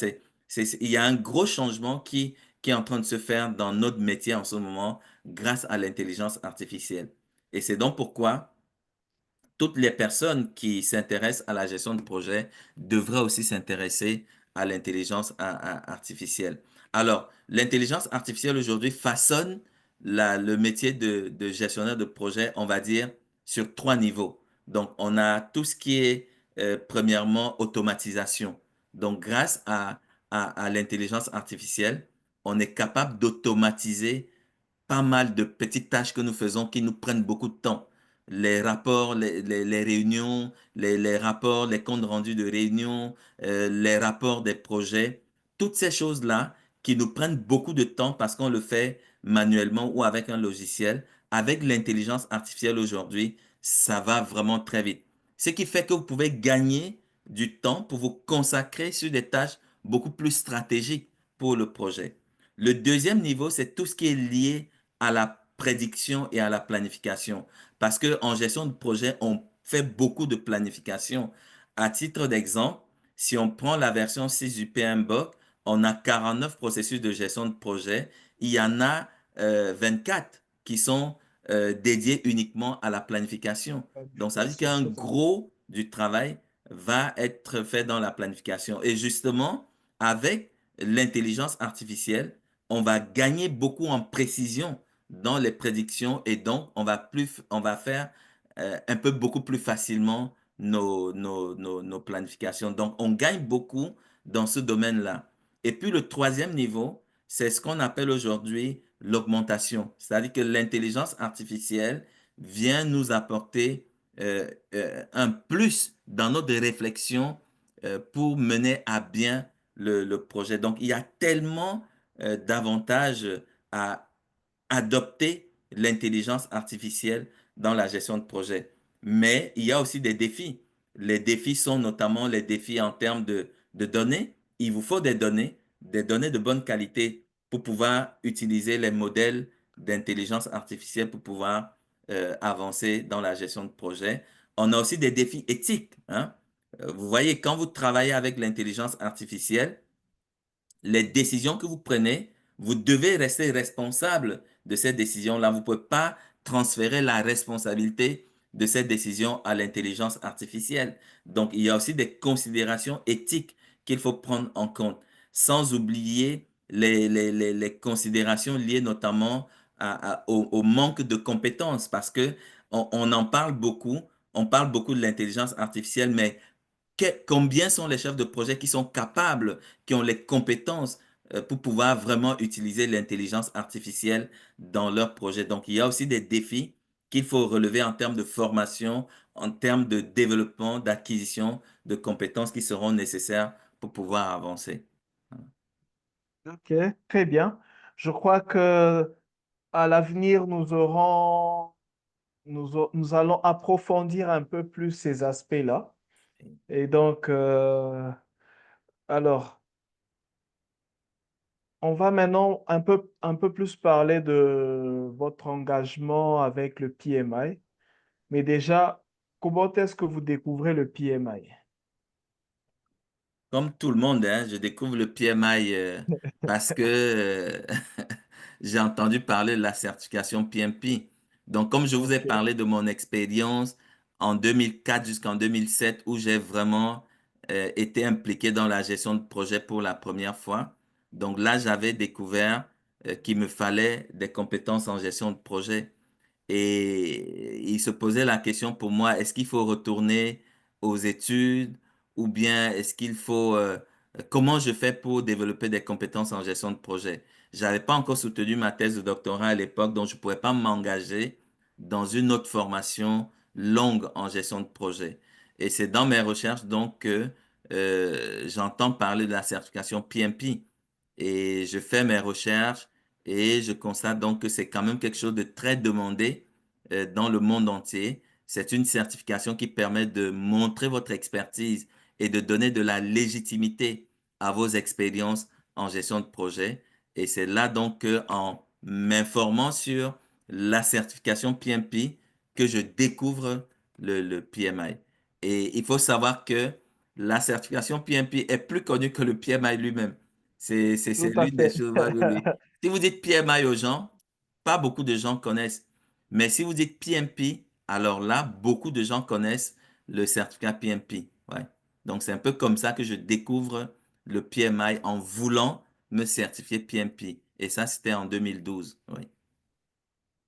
B: il y a un gros changement qui est en train de se faire dans notre métier en ce moment grâce à l'intelligence artificielle. Et c'est donc pourquoi toutes les personnes qui s'intéressent à la gestion de projet devraient aussi s'intéresser à l'intelligence artificielle. Alors, l'intelligence artificielle aujourd'hui façonne le métier de gestionnaire de projet, on va dire, sur trois niveaux. Donc, on a tout ce qui est, premièrement, automatisation. Donc, grâce à l'intelligence artificielle, on est capable d'automatiser pas mal de petites tâches que nous faisons qui nous prennent beaucoup de temps. Les rapports, les réunions, les rapports, les comptes rendus de réunions, les rapports des projets, toutes ces choses-là qui nous prennent beaucoup de temps parce qu'on le fait manuellement ou avec un logiciel, avec l'intelligence artificielle aujourd'hui, ça va vraiment très vite. Ce qui fait que vous pouvez gagner du temps pour vous consacrer sur des tâches beaucoup plus stratégiques pour le projet. Le deuxième niveau, c'est tout ce qui est lié à la prédiction et à la planification. Parce qu'en gestion de projet, on fait beaucoup de planification. À titre d'exemple, si on prend la version 6 du PMBOK, on a 49 processus de gestion de projet. Il y en a 24 qui sont dédiés uniquement à la planification. Donc, ça veut dire
A: Planification,
B: qu'un
A: très important.
B: gros du travail va être fait dans la planification. Et justement, avec l'intelligence artificielle, on va gagner beaucoup en précision dans les prédictions et donc on va faire un peu beaucoup plus facilement nos planifications. Donc, on gagne beaucoup dans ce domaine-là. Et puis, le troisième niveau, c'est ce qu'on appelle aujourd'hui l'augmentation. C'est-à-dire que l'intelligence artificielle vient nous apporter un plus dans notre réflexion pour mener à bien le projet. Donc, il y a tellement d'avantages à adopter l'intelligence artificielle dans la gestion de projet. Mais il y a aussi des défis. Les défis sont notamment les défis en termes de données. Il vous faut des données de bonne qualité pour pouvoir utiliser les modèles d'intelligence artificielle pour pouvoir avancer dans la gestion de projet. On a aussi des défis éthiques, hein. Vous voyez, quand vous travaillez avec l'intelligence artificielle, les décisions que vous prenez, vous devez rester responsable de ces décisions-là. Vous ne pouvez pas transférer la responsabilité de ces décisions à l'intelligence artificielle. Donc, il y a aussi des considérations éthiques qu'il faut prendre en compte, sans oublier les considérations liées notamment au manque de compétences, parce que on en parle beaucoup de l'intelligence artificielle, mais combien sont les chefs de projet qui sont capables, qui ont les compétences pour pouvoir vraiment utiliser l'intelligence artificielle dans leur projet. Donc, il y a aussi des défis qu'il faut relever en termes de formation, en termes de développement, d'acquisition de compétences qui seront nécessaires pour pouvoir avancer.
A: OK, très bien. Je crois que à l'avenir, nous allons approfondir un peu plus ces aspects-là. Et donc, Alors, on va maintenant un peu plus parler de votre engagement avec le PMI. Mais déjà, comment est-ce que vous découvrez le PMI?
B: Comme tout le monde, hein, je découvre le PMI parce que j'ai entendu parler de la certification PMP. Donc, comme je vous ai
A: OK.
B: parlé de mon expérience en 2004 jusqu'en 2007, où j'ai vraiment été impliqué dans la gestion de projet pour la première fois. Donc là, j'avais découvert qu'il me fallait des compétences en gestion de projet. Et il se posait la question pour moi, est-ce qu'il faut retourner aux études ou bien est-ce qu'il faut... comment je fais pour développer des compétences en gestion de projet? J'avais pas encore soutenu ma thèse de doctorat à l'époque, donc je ne pouvais pas m'engager dans une autre formation longue en gestion de projet. Et c'est dans mes recherches donc que j'entends parler de la certification PMP. Et je fais mes recherches et je constate donc que c'est quand même quelque chose de très demandé dans le monde entier. C'est une certification qui permet de montrer votre expertise et de donner de la légitimité à vos expériences en gestion de projet. Et c'est là donc que, en m'informant sur la certification PMP que je découvre le PMI. Et il faut savoir que la certification PMP est plus connue que le PMI lui-même.
A: Tout
B: C'est
A: à
B: l'une des
A: fait.
B: choses, ouais, oui, oui. Si vous dites PMI aux gens, pas beaucoup de gens connaissent. Mais si vous dites PMP, alors là, beaucoup de gens connaissent le certificat PMP. Ouais. Donc, c'est un peu comme ça que je découvre le PMI en voulant me certifier PMP. Et ça, c'était en 2012. Oui.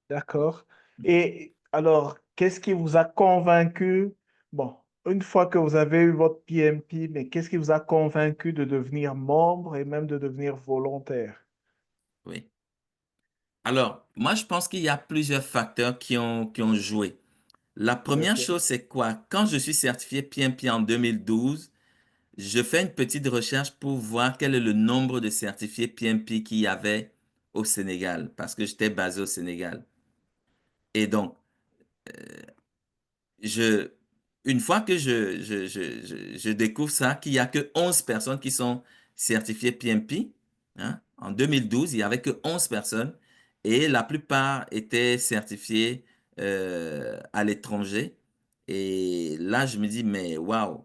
A: D'accord. Et alors, qu'est-ce qui vous a convaincu? Bon, une fois que vous avez eu votre PMP, mais qu'est-ce qui vous a convaincu de devenir membre et même de devenir volontaire?
B: Oui. Alors, moi, je pense qu'il y a plusieurs facteurs qui ont joué. La première
A: OK.
B: chose, c'est quoi? Quand je suis certifié PMP en 2012, je fais une petite recherche pour voir quel est le nombre de certifiés PMP qu'il y avait au Sénégal, parce que j'étais basé au Sénégal. Et donc, je, une fois que je découvre ça, qu'il n'y a que 11 personnes qui sont certifiées PMP, hein, en 2012, il n'y avait que 11 personnes et la plupart étaient certifiées à l'étranger. Et là, je me dis, mais waouh,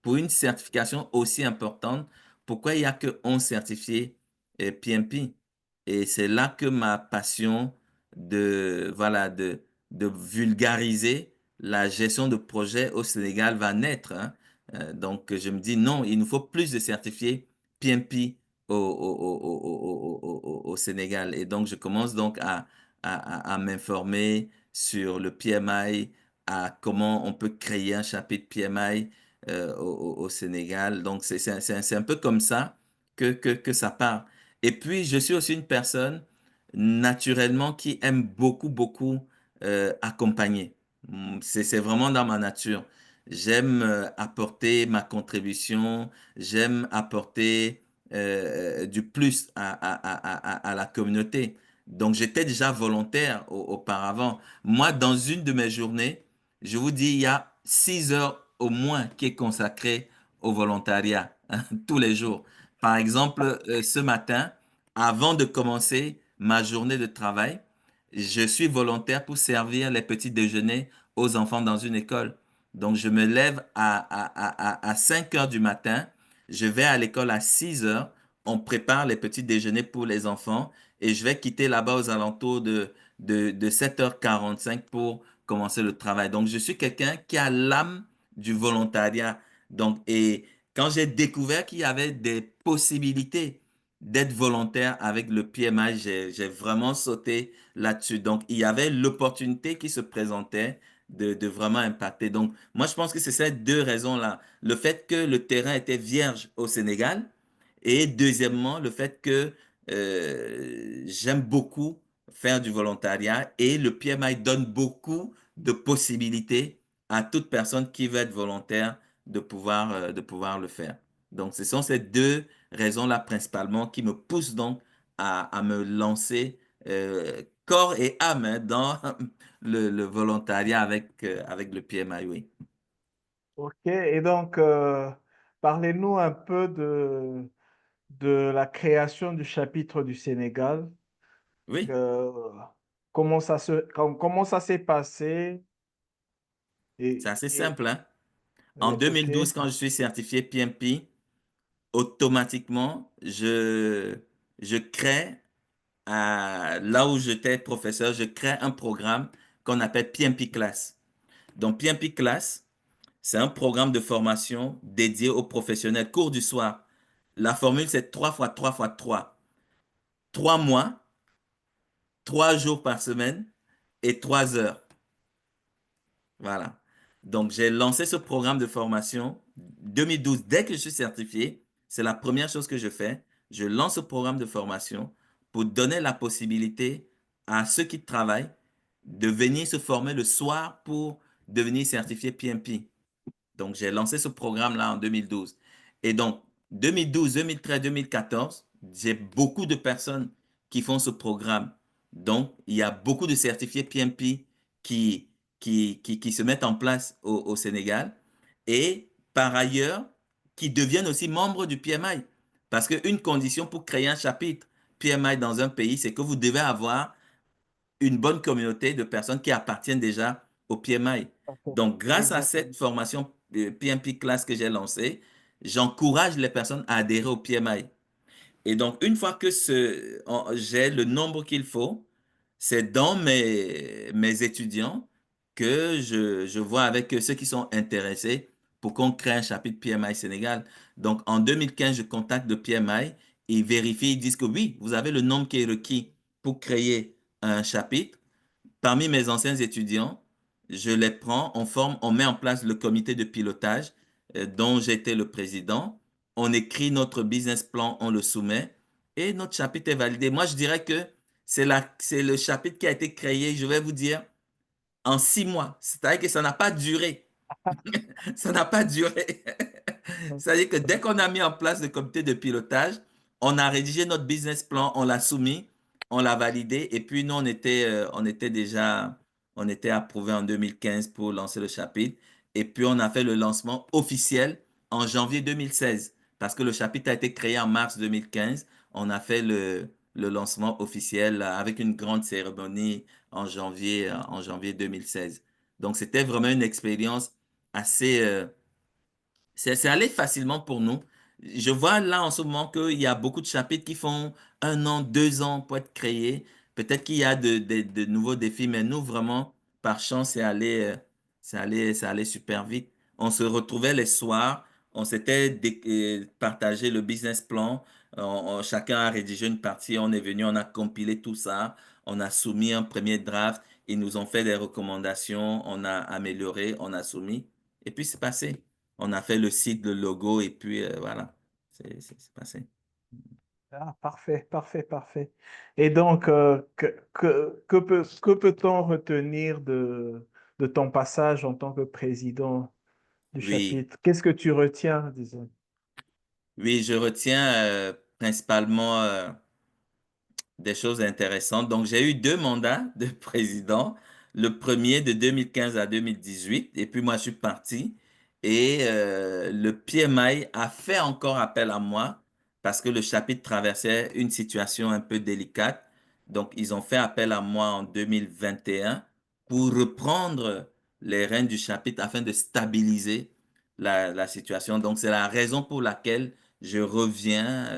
B: pour une certification aussi importante, pourquoi il n'y a que 11 certifiés PMP? Et c'est là que ma passion voilà, de vulgariser la gestion de projet au Sénégal va naître, hein. Donc, je me dis non, il nous faut plus de certifiés PMP au Sénégal. Et donc, je commence donc à m'informer sur le PMI, à comment on peut créer un chapitre PMI au Sénégal. Donc, c'est un peu comme ça que ça part. Et puis, je suis aussi une personne naturellement qui aime beaucoup accompagner. C'est vraiment dans ma nature. J'aime apporter ma contribution, j'aime apporter du plus à la communauté. Donc, j'étais déjà volontaire auparavant. Moi, dans une de mes journées, je vous dis, il y a 6 heures au moins qui est consacrée au volontariat, hein, tous les jours. Par exemple, ce matin, avant de commencer ma journée de travail, je suis volontaire pour servir les petits déjeuners aux enfants dans une école. Donc, je me lève à 5 heures du matin, je vais à l'école à 6 heures, on prépare les petits déjeuners pour les enfants et je vais quitter là-bas aux alentours de 7h45 pour commencer le travail. Donc, je suis quelqu'un qui a l'âme du volontariat. Donc, et quand j'ai découvert qu'il y avait des possibilités d'être volontaire avec le PMI, j'ai vraiment sauté là-dessus. Donc, il y avait l'opportunité qui se présentait de vraiment impacter. Donc, moi, je pense que c'est ces deux raisons-là. Le fait que le terrain était vierge au Sénégal et deuxièmement, le fait que j'aime beaucoup faire du volontariat et le PMI donne beaucoup de possibilités à toute personne qui veut être volontaire de pouvoir le faire. Donc, ce sont ces deux raisons-là principalement qui me poussent donc à me lancer corps et âme hein, dans le volontariat avec le PMI, oui.
A: OK. Et donc, parlez-nous un peu de la création du chapitre du Sénégal.
B: Oui,
A: Euh, comment ça s'est passé
B: c'est
A: et,
B: assez
A: et,
B: simple, hein. En
A: ok.
B: 2012, quand je suis certifié PMP, automatiquement, je crée, là où j'étais professeur, je crée un programme qu'on appelle PMP Class. Donc, PMP Class, c'est un programme de formation dédié aux professionnels, cours du soir. La formule, c'est 3 fois 3 fois 3. 3 mois, 3 jours par semaine et 3 heures. Voilà. Donc, j'ai lancé ce programme de formation 2012. Dès que je suis certifié, c'est la première chose que je fais. Je lance ce programme de formation pour donner la possibilité à ceux qui travaillent de venir se former le soir pour devenir certifié PMP. Donc, j'ai lancé ce programme-là en 2012. Et donc, 2012, 2013, 2014, j'ai beaucoup de personnes qui font ce programme. Donc, il y a beaucoup de certifiés PMP qui, qui se mettent en place au Sénégal et par ailleurs, qui deviennent aussi membres du PMI. Parce qu'une condition pour créer un chapitre PMI dans un pays, c'est que vous devez avoir une bonne communauté de personnes qui appartiennent déjà au PMI.
A: Parfait.
B: Donc, grâce à
A: Exactement.
B: cette formation PMP Class que j'ai lancée, j'encourage les personnes à adhérer au PMI. Et donc, une fois que j'ai le nombre qu'il faut, c'est dans mes étudiants que je vois avec ceux qui sont intéressés pour qu'on crée un chapitre PMI Sénégal. Donc, en 2015, je contacte le PMI, ils vérifient, ils disent que oui, vous avez le nombre qui est requis pour créer un chapitre. Parmi mes anciens étudiants, je les prends, on forme, on met en place le comité de pilotage dont j'étais le président. On écrit notre business plan, on le soumet et notre chapitre est validé. Moi, je dirais que c'est le chapitre qui a été créé, je vais vous dire, en 6 mois. C'est-à-dire que ça n'a pas duré. Ça n'a pas duré. C'est-à-dire que dès qu'on a mis en place le comité de pilotage, on a rédigé notre business plan, on l'a soumis, on l'a validé, et puis nous, on était approuvé en 2015 pour lancer le chapitre, et puis on a fait le lancement officiel en janvier 2016, parce que le chapitre a été créé en mars 2015, on a fait le lancement officiel avec une grande cérémonie en janvier 2016. Donc, c'était vraiment une expérience assez, c'est allé facilement pour nous. Je vois là en ce moment qu'il y a beaucoup de chapitres qui font 1 an, 2 ans pour être créés. Peut-être qu'il y a de nouveaux défis, mais nous, vraiment, par chance, c'est allé super vite. On se retrouvait les soirs, on s'était partagé le business plan, chacun a rédigé une partie, on est venu, on a compilé tout ça, on a soumis un premier draft, ils nous ont fait des recommandations, on a amélioré, on a soumis, et puis c'est passé. On a fait le site, le logo, et puis voilà, c'est passé.
A: Ah, parfait, parfait, parfait. Et donc, que peut-on retenir de ton passage en tant que président du
B: Oui,
A: chapitre? Qu'est-ce que tu retiens, disons?
B: oui, je retiens principalement des choses intéressantes. Donc, j'ai eu 2 mandats de président. Le premier de 2015 à 2018. Et puis, moi, je suis parti. Et le PMI a fait encore appel à moi parce que le chapitre traversait une situation un peu délicate. Donc, ils ont fait appel à moi en 2021 pour reprendre les rênes du chapitre afin de stabiliser la situation. Donc, c'est la raison pour laquelle je reviens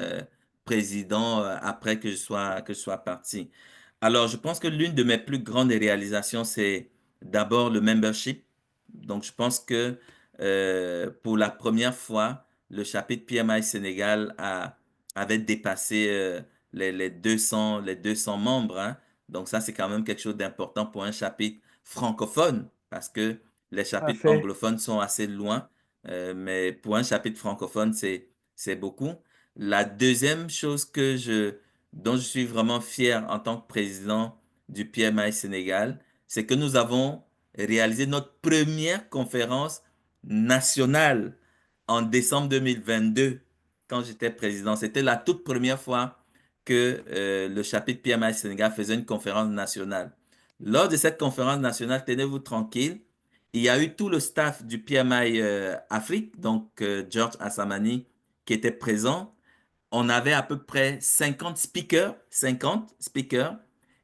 B: président après que je sois parti. Alors, je pense que l'une de mes plus grandes réalisations, c'est d'abord le membership. Donc, je pense que pour la première fois, le chapitre PMI Sénégal avait dépassé les 200 membres, hein. Donc, ça, c'est quand même quelque chose d'important pour un chapitre francophone, parce que les chapitres
A: Parfait.
B: anglophones sont assez loin, mais pour un chapitre francophone, c'est beaucoup. La deuxième chose dont je suis vraiment fier en tant que président du PMI Sénégal, c'est que nous avons réalisé notre première conférence nationale en décembre 2022, quand j'étais président. C'était la toute première fois que le chapitre PMI Sénégal faisait une conférence nationale. Lors de cette conférence nationale, tenez-vous tranquille, il y a eu tout le staff du PMI Afrique, donc George Assamani, qui était présent. On avait à peu près 50 speakers.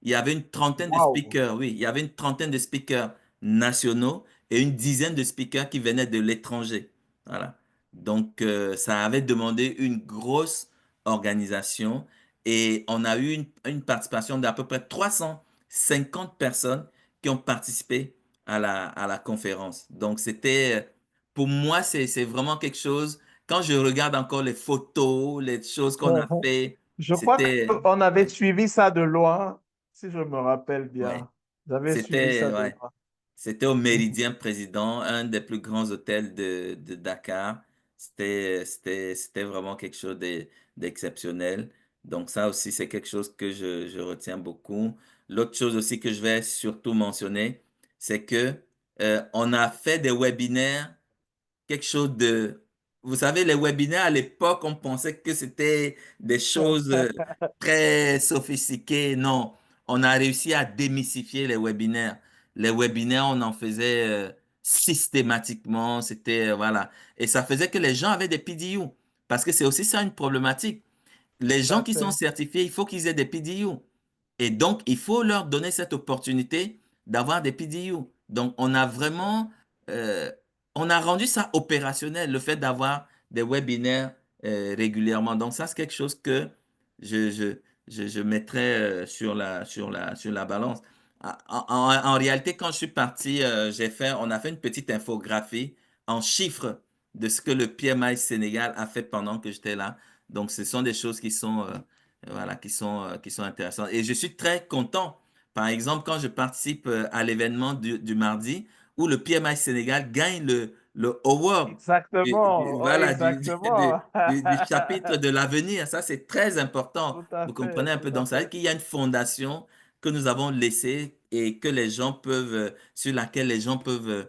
B: Il y avait une trentaine de
A: Waouh!
B: speakers, oui, il y avait une trentaine de speakers nationaux et une dizaine de speakers qui venaient de l'étranger. Voilà. Donc, ça avait demandé une grosse organisation et on a eu une participation d'à peu près 350 personnes qui ont participé à la conférence. Donc, pour moi, c'est vraiment quelque chose quand je regarde encore les photos, les choses qu'on a fait,
A: Je crois
B: c'était,
A: qu'on avait
B: ouais,
A: suivi ça de loin, si je me rappelle
B: ouais,
A: bien. J'avais suivi ça de
B: ouais,
A: loin.
B: c'était au
A: Mhm.
B: Méridien Président, un des plus grands hôtels de Dakar. C'était vraiment quelque chose d'exceptionnel. Donc ça aussi, c'est quelque chose que je retiens beaucoup. L'autre chose aussi que je vais surtout mentionner, c'est que on a fait des webinaires quelque chose de... Vous savez, les webinaires, à l'époque, on pensait que c'était des choses très sophistiquées. Non, on a réussi à démystifier les webinaires. Les webinaires, on en faisait systématiquement. C'était, voilà. Et ça faisait que les gens avaient des PDU. Parce que c'est aussi ça une problématique. Les
A: Tout
B: gens
A: à
B: qui sont
A: fait.
B: certifiés, il faut qu'ils aient des PDU. Et donc, il faut leur donner cette opportunité d'avoir des PDU. Donc, euh, on a rendu ça opérationnel, le fait d'avoir des webinaires régulièrement. Donc, ça, c'est quelque chose que je, je, je mettrais sur la balance. En réalité, quand je suis parti, on a fait une petite infographie en chiffres de ce que le PMI Sénégal a fait pendant que j'étais là. Donc, ce sont des choses voilà, qui sont intéressantes. Et je suis très content. Par exemple, quand je participe à l'événement du mardi, où le PMI Sénégal gagne le award
A: Exactement. Oh,
B: voilà,
A: exactement.
B: du chapitre de l'avenir. Ça, c'est très important.
A: Tout à
B: Vous
A: fait.
B: comprenez un
A: Tout
B: peu.
A: à
B: Donc, ça veut dire
A: fait.
B: qu'il y a une fondation que nous avons laissée et que les gens peuvent, sur laquelle les gens peuvent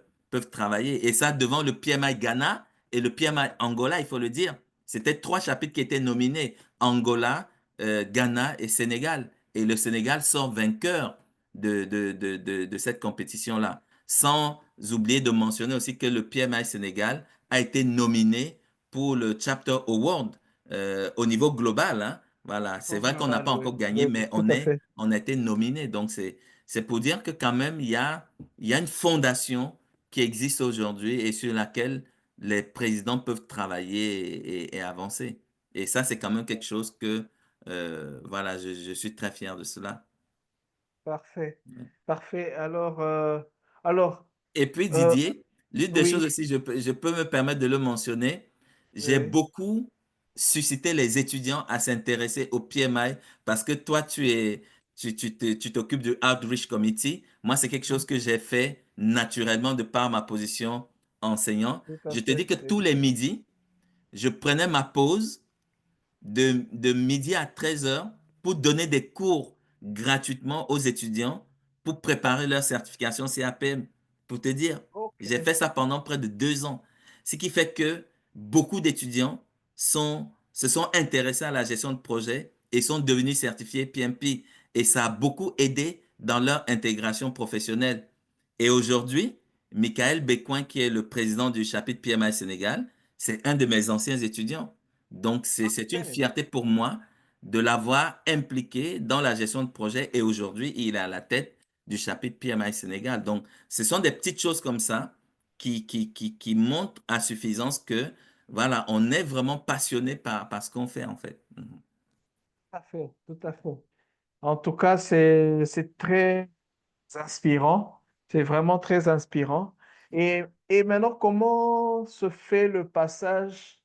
B: travailler. Et ça, devant le PMI Ghana et le PMI Angola, il faut le dire. C'était trois chapitres qui étaient nominés. Angola, Ghana et Sénégal. Et le Sénégal sort vainqueur de cette compétition-là. Sans oublier de mentionner aussi que le PMI Sénégal a été nominé pour le Chapter Award au niveau global, hein. Voilà, c'est
A: Au
B: vrai qu'on n'a
A: global,
B: pas
A: oui.
B: encore gagné,
A: Oui,
B: mais
A: tout à fait.
B: on a été nominé. Donc, c'est pour dire que quand même, il y a une fondation qui existe aujourd'hui et sur laquelle les présidents peuvent travailler et avancer. Et ça, c'est quand même quelque chose que, voilà, je suis très fier de cela.
A: Parfait. Parfait. Alors,
B: Et puis
A: euh,
B: Didier, l'une des choses
A: oui,
B: aussi, je peux me permettre de le mentionner, j'ai
A: oui,
B: beaucoup suscité les étudiants à s'intéresser au PMI parce que toi, tu t'occupes du Outreach Committee. Moi, c'est quelque chose que j'ai fait naturellement de par ma position enseignant.
A: tout à
B: Je te dis
A: fait.
B: que tous
A: Oui.
B: les midis, je prenais ma pause de midi à 13 heures pour donner des cours gratuitement aux étudiants pour préparer leur certification CAPM. Pour te dire,
A: OK.
B: j'ai fait ça pendant près de 2 ans. Ce qui fait que beaucoup d'étudiants se sont intéressés à la gestion de projet et sont devenus certifiés PMP. Et ça a beaucoup aidé dans leur intégration professionnelle. Et aujourd'hui, Michael Bécoin, qui est le président du chapitre PMI Sénégal, c'est un de mes anciens étudiants. Donc, c'est une
A: OK.
B: fierté pour moi de l'avoir impliqué dans la gestion de projet et aujourd'hui, il est à la tête du chapitre PMI Sénégal. Donc, ce sont des petites choses comme ça qui montrent à suffisance que, voilà, on est vraiment passionné par ce qu'on fait, en fait. Mhm.
A: Tout à fait. Tout à fait. En tout cas, c'est très inspirant. C'est vraiment très inspirant. Et maintenant, comment se fait le passage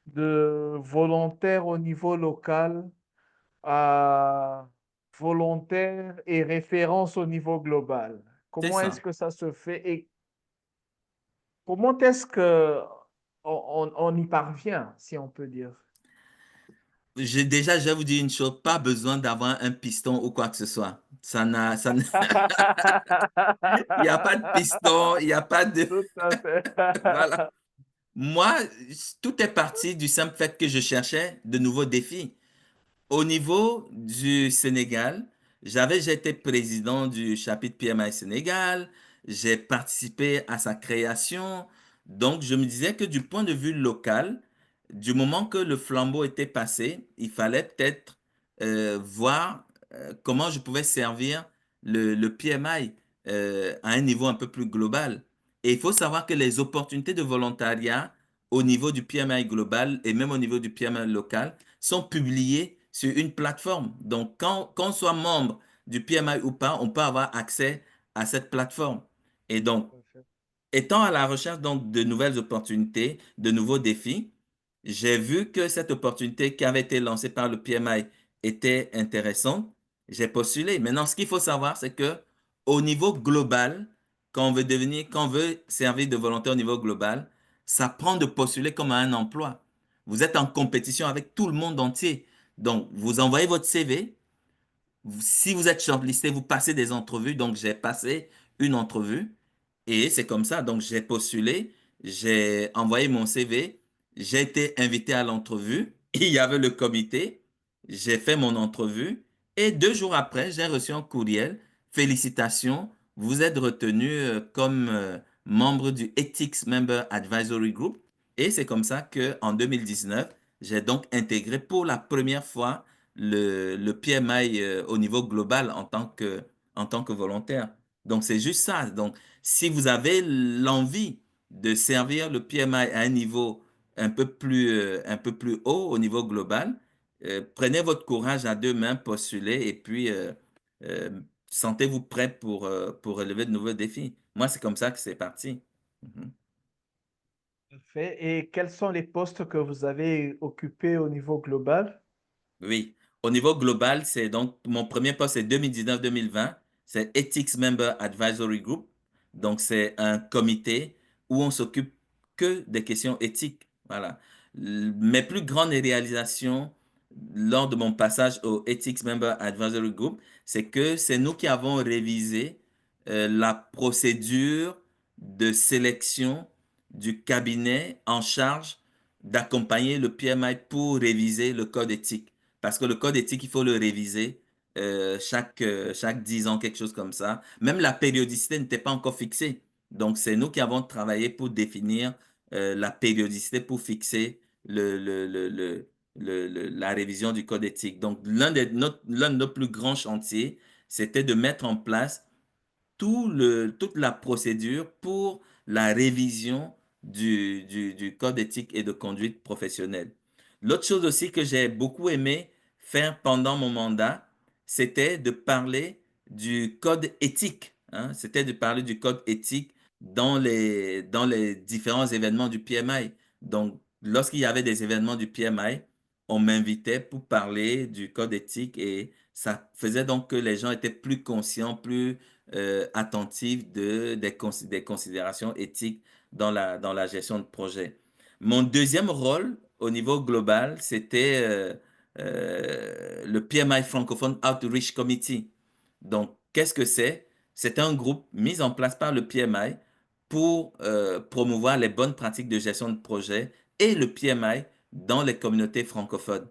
A: de volontaire au niveau local à volontaire et référence au niveau global?
B: C'est
A: Comment est-ce
B: ça.
A: que ça se fait et comment est-ce que on y parvient, si on peut dire?
B: Déjà, je vais vous dire une chose, pas besoin d'avoir un piston ou quoi que ce soit. Il n'y a pas de piston, il n'y a pas de,
A: Tout à fait.
B: voilà. Moi, tout est parti du simple fait que je cherchais de nouveaux défis. Au niveau du Sénégal, j'étais président du chapitre PMI Sénégal. j'ai participé à sa création. Donc, je me disais que du point de vue local, du moment que le flambeau était passé, il fallait peut-être voir comment je pouvais servir le PMI à un niveau un peu plus global. Et il faut savoir que les opportunités de volontariat au niveau du PMI global et même au niveau du PMI local sont publiées sur une plateforme. Donc, quand on soit membre du PMI ou pas, on peut avoir accès à cette plateforme. Et donc,
A: Parfait.
B: étant à la recherche donc de nouvelles opportunités, de nouveaux défis, j'ai vu que cette opportunité qui avait été lancée par le PMI était intéressante. J'ai postulé. Maintenant, ce qu'il faut savoir, c'est que au niveau global, quand on veut servir de volontaire au niveau global, ça prend de postuler comme à un emploi. Vous êtes en compétition avec tout le monde entier. Donc, vous envoyez votre CV. Si vous êtes shortlisté, vous passez des entrevues. Donc, j'ai passé une entrevue et c'est comme ça. Donc, j'ai postulé, j'ai envoyé mon CV, j'ai été invité à l'entrevue. Il y avait le comité, j'ai fait mon entrevue et 2 jours après, j'ai reçu un courriel. Félicitations, vous êtes retenu comme membre du Ethics Member Advisory Group. Et c'est comme ça qu'en 2019, j'ai donc intégré pour la première fois le PMI au niveau global en tant que volontaire. Donc, c'est juste ça. Donc, si vous avez l'envie de servir le PMI à un niveau un peu plus haut au niveau global, prenez votre courage à 2 mains, postulez et puis euh, sentez-vous prêt pour relever de nouveaux défis. Moi, c'est comme ça que c'est parti. Mhm.
A: Parfait. Et quels sont les postes que vous avez occupés au niveau global?
B: Oui, au niveau global, c'est donc mon premier poste, c'est 2019-2020. C'est Ethics Member Advisory Group. Donc, c'est un comité où on s'occupe que des questions éthiques. Voilà. Mes plus grandes réalisations lors de mon passage au Ethics Member Advisory Group, c'est que c'est nous qui avons révisé la procédure de sélection du cabinet en charge d'accompagner le PMI pour réviser le code éthique. Parce que le code éthique, il faut le réviser chaque 10 ans, quelque chose comme ça. Même la périodicité n'était pas encore fixée. Donc, c'est nous qui avons travaillé pour définir la périodicité pour fixer la révision du code éthique. Donc, l'un de nos plus grands chantiers, c'était de mettre en place toute la procédure pour la révision du code éthique et de conduite professionnelle. L'autre chose aussi que j'ai beaucoup aimé faire pendant mon mandat, c'était de parler du code éthique, hein. C'était de parler du code éthique dans les différents événements du PMI. Donc, lorsqu'il y avait des événements du PMI, on m'invitait pour parler du code éthique et ça faisait donc que les gens étaient plus conscients, plus attentifs des considérations éthiques dans la gestion de projet. Mon deuxième rôle au niveau global, c'était le PMI Francophone Outreach Committee. Donc, qu'est-ce que c'est? C'est un groupe mis en place par le PMI pour promouvoir les bonnes pratiques de gestion de projet et le PMI dans les communautés francophones.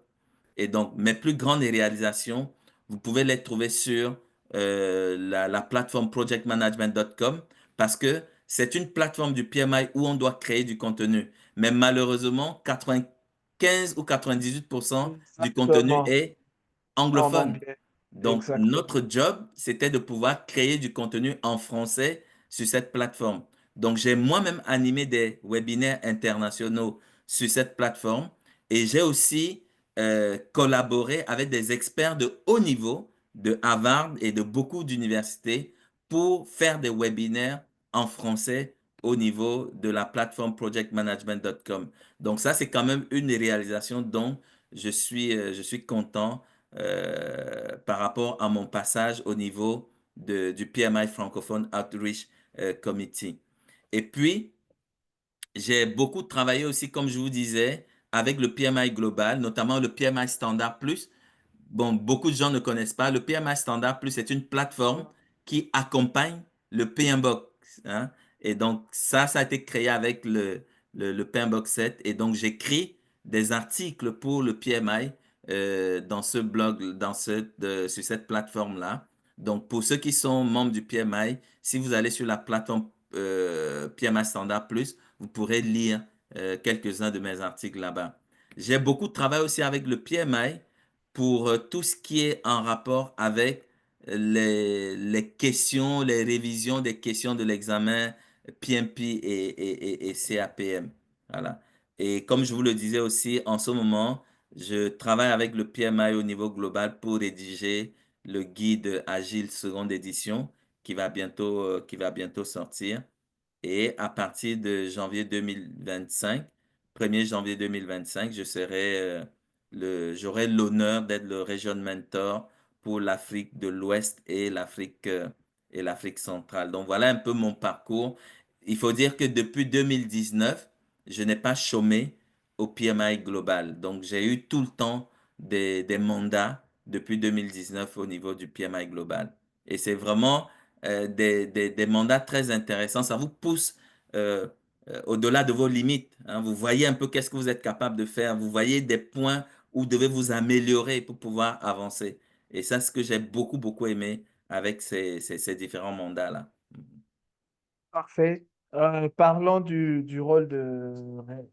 B: Et donc, mes plus grandes réalisations, vous pouvez les trouver sur la plateforme projectmanagement.com parce que c'est une plateforme du PMI où on doit créer du contenu. Mais malheureusement, 95 ou 98% du contenu
A: Exactement.
B: est
A: En
B: anglophone.
A: anglais.
B: Donc,
A: Exactement.
B: notre job, c'était de pouvoir créer du contenu en français sur cette plateforme. Donc, j'ai moi-même animé des webinaires internationaux sur cette plateforme et j'ai aussi collaboré avec des experts de haut niveau de Harvard et de beaucoup d'universités pour faire des webinaires en français au niveau de la plateforme projectmanagement.com. Donc, ça, c'est quand même une réalisation dont je suis content par rapport à mon passage au niveau du PMI Francophone Outreach Committee. Et puis, j'ai beaucoup travaillé aussi, comme je vous disais, avec le PMI global, notamment le PMI Standard Plus. Bon, beaucoup de gens ne connaissent pas. Le PMI Standard Plus est une plateforme qui accompagne le PMBOK, hein. Et donc, ça a été créé avec le PMBOK 7. Et donc, j'écris des articles pour le PMI dans ce blog, sur cette plateforme-là. Donc, pour ceux qui sont membres du PMI, si vous allez sur la plateforme PMI Standard Plus, vous pourrez lire quelques-uns de mes articles là-bas. J'ai beaucoup travaillé aussi avec le PMI pour tout ce qui est en rapport avec les questions, les révisions des questions de l'examen PMP et CAPM. Voilà. Et comme je vous le disais aussi, en ce moment, je travaille avec le PMI au niveau global pour rédiger le guide Agile seconde édition qui va bientôt sortir. Et à partir de janvier 2025, 1er janvier 2025, j'aurai l'honneur d'être le Region Mentor pour l'Afrique de l'Ouest et l'Afrique centrale. Donc voilà un peu mon parcours. Il faut dire que depuis 2019, je n'ai pas chômé au PMI global. Donc j'ai eu tout le temps des mandats depuis 2019 au niveau du PMI global. Et c'est vraiment des mandats très intéressants. Ça vous pousse euh, au-delà de vos limites, hein. Vous voyez un peu qu'est-ce que vous êtes capable de faire. Vous voyez des points où vous devez vous améliorer pour pouvoir avancer. Et ça, c'est ce que j'ai beaucoup, beaucoup aimé avec ces différents mandats-là.
A: Parfait. Parlons du rôle de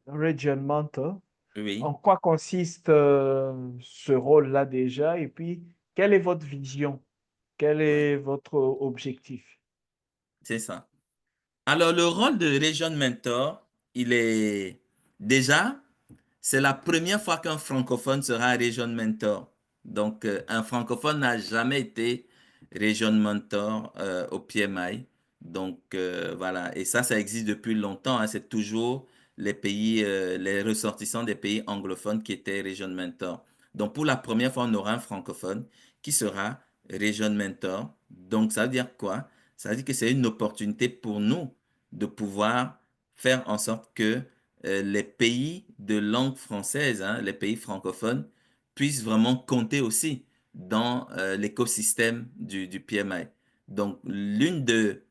A: Region Mentor.
B: Oui,
A: En quoi consiste ce rôle-là déjà? Et puis, quelle est votre vision? Quel
B: oui,
A: est votre objectif?
B: c'est ça. Alors, le rôle de Region Mentor, il est déjà, c'est la première fois qu'un francophone sera Region Mentor. Donc, un francophone n'a jamais été Region Mentor au PMI. Donc, voilà. Et ça existe depuis longtemps, hein. C'est toujours les pays, les ressortissants des pays anglophones qui étaient Region Mentor. Donc, pour la première fois, on aura un francophone qui sera Region Mentor. Donc, ça veut dire quoi? Ça veut dire que c'est une opportunité pour nous de pouvoir faire en sorte que les pays de langue française, hein, les pays francophones, puissent vraiment compter aussi dans l'écosystème du PMI. Donc, l'une de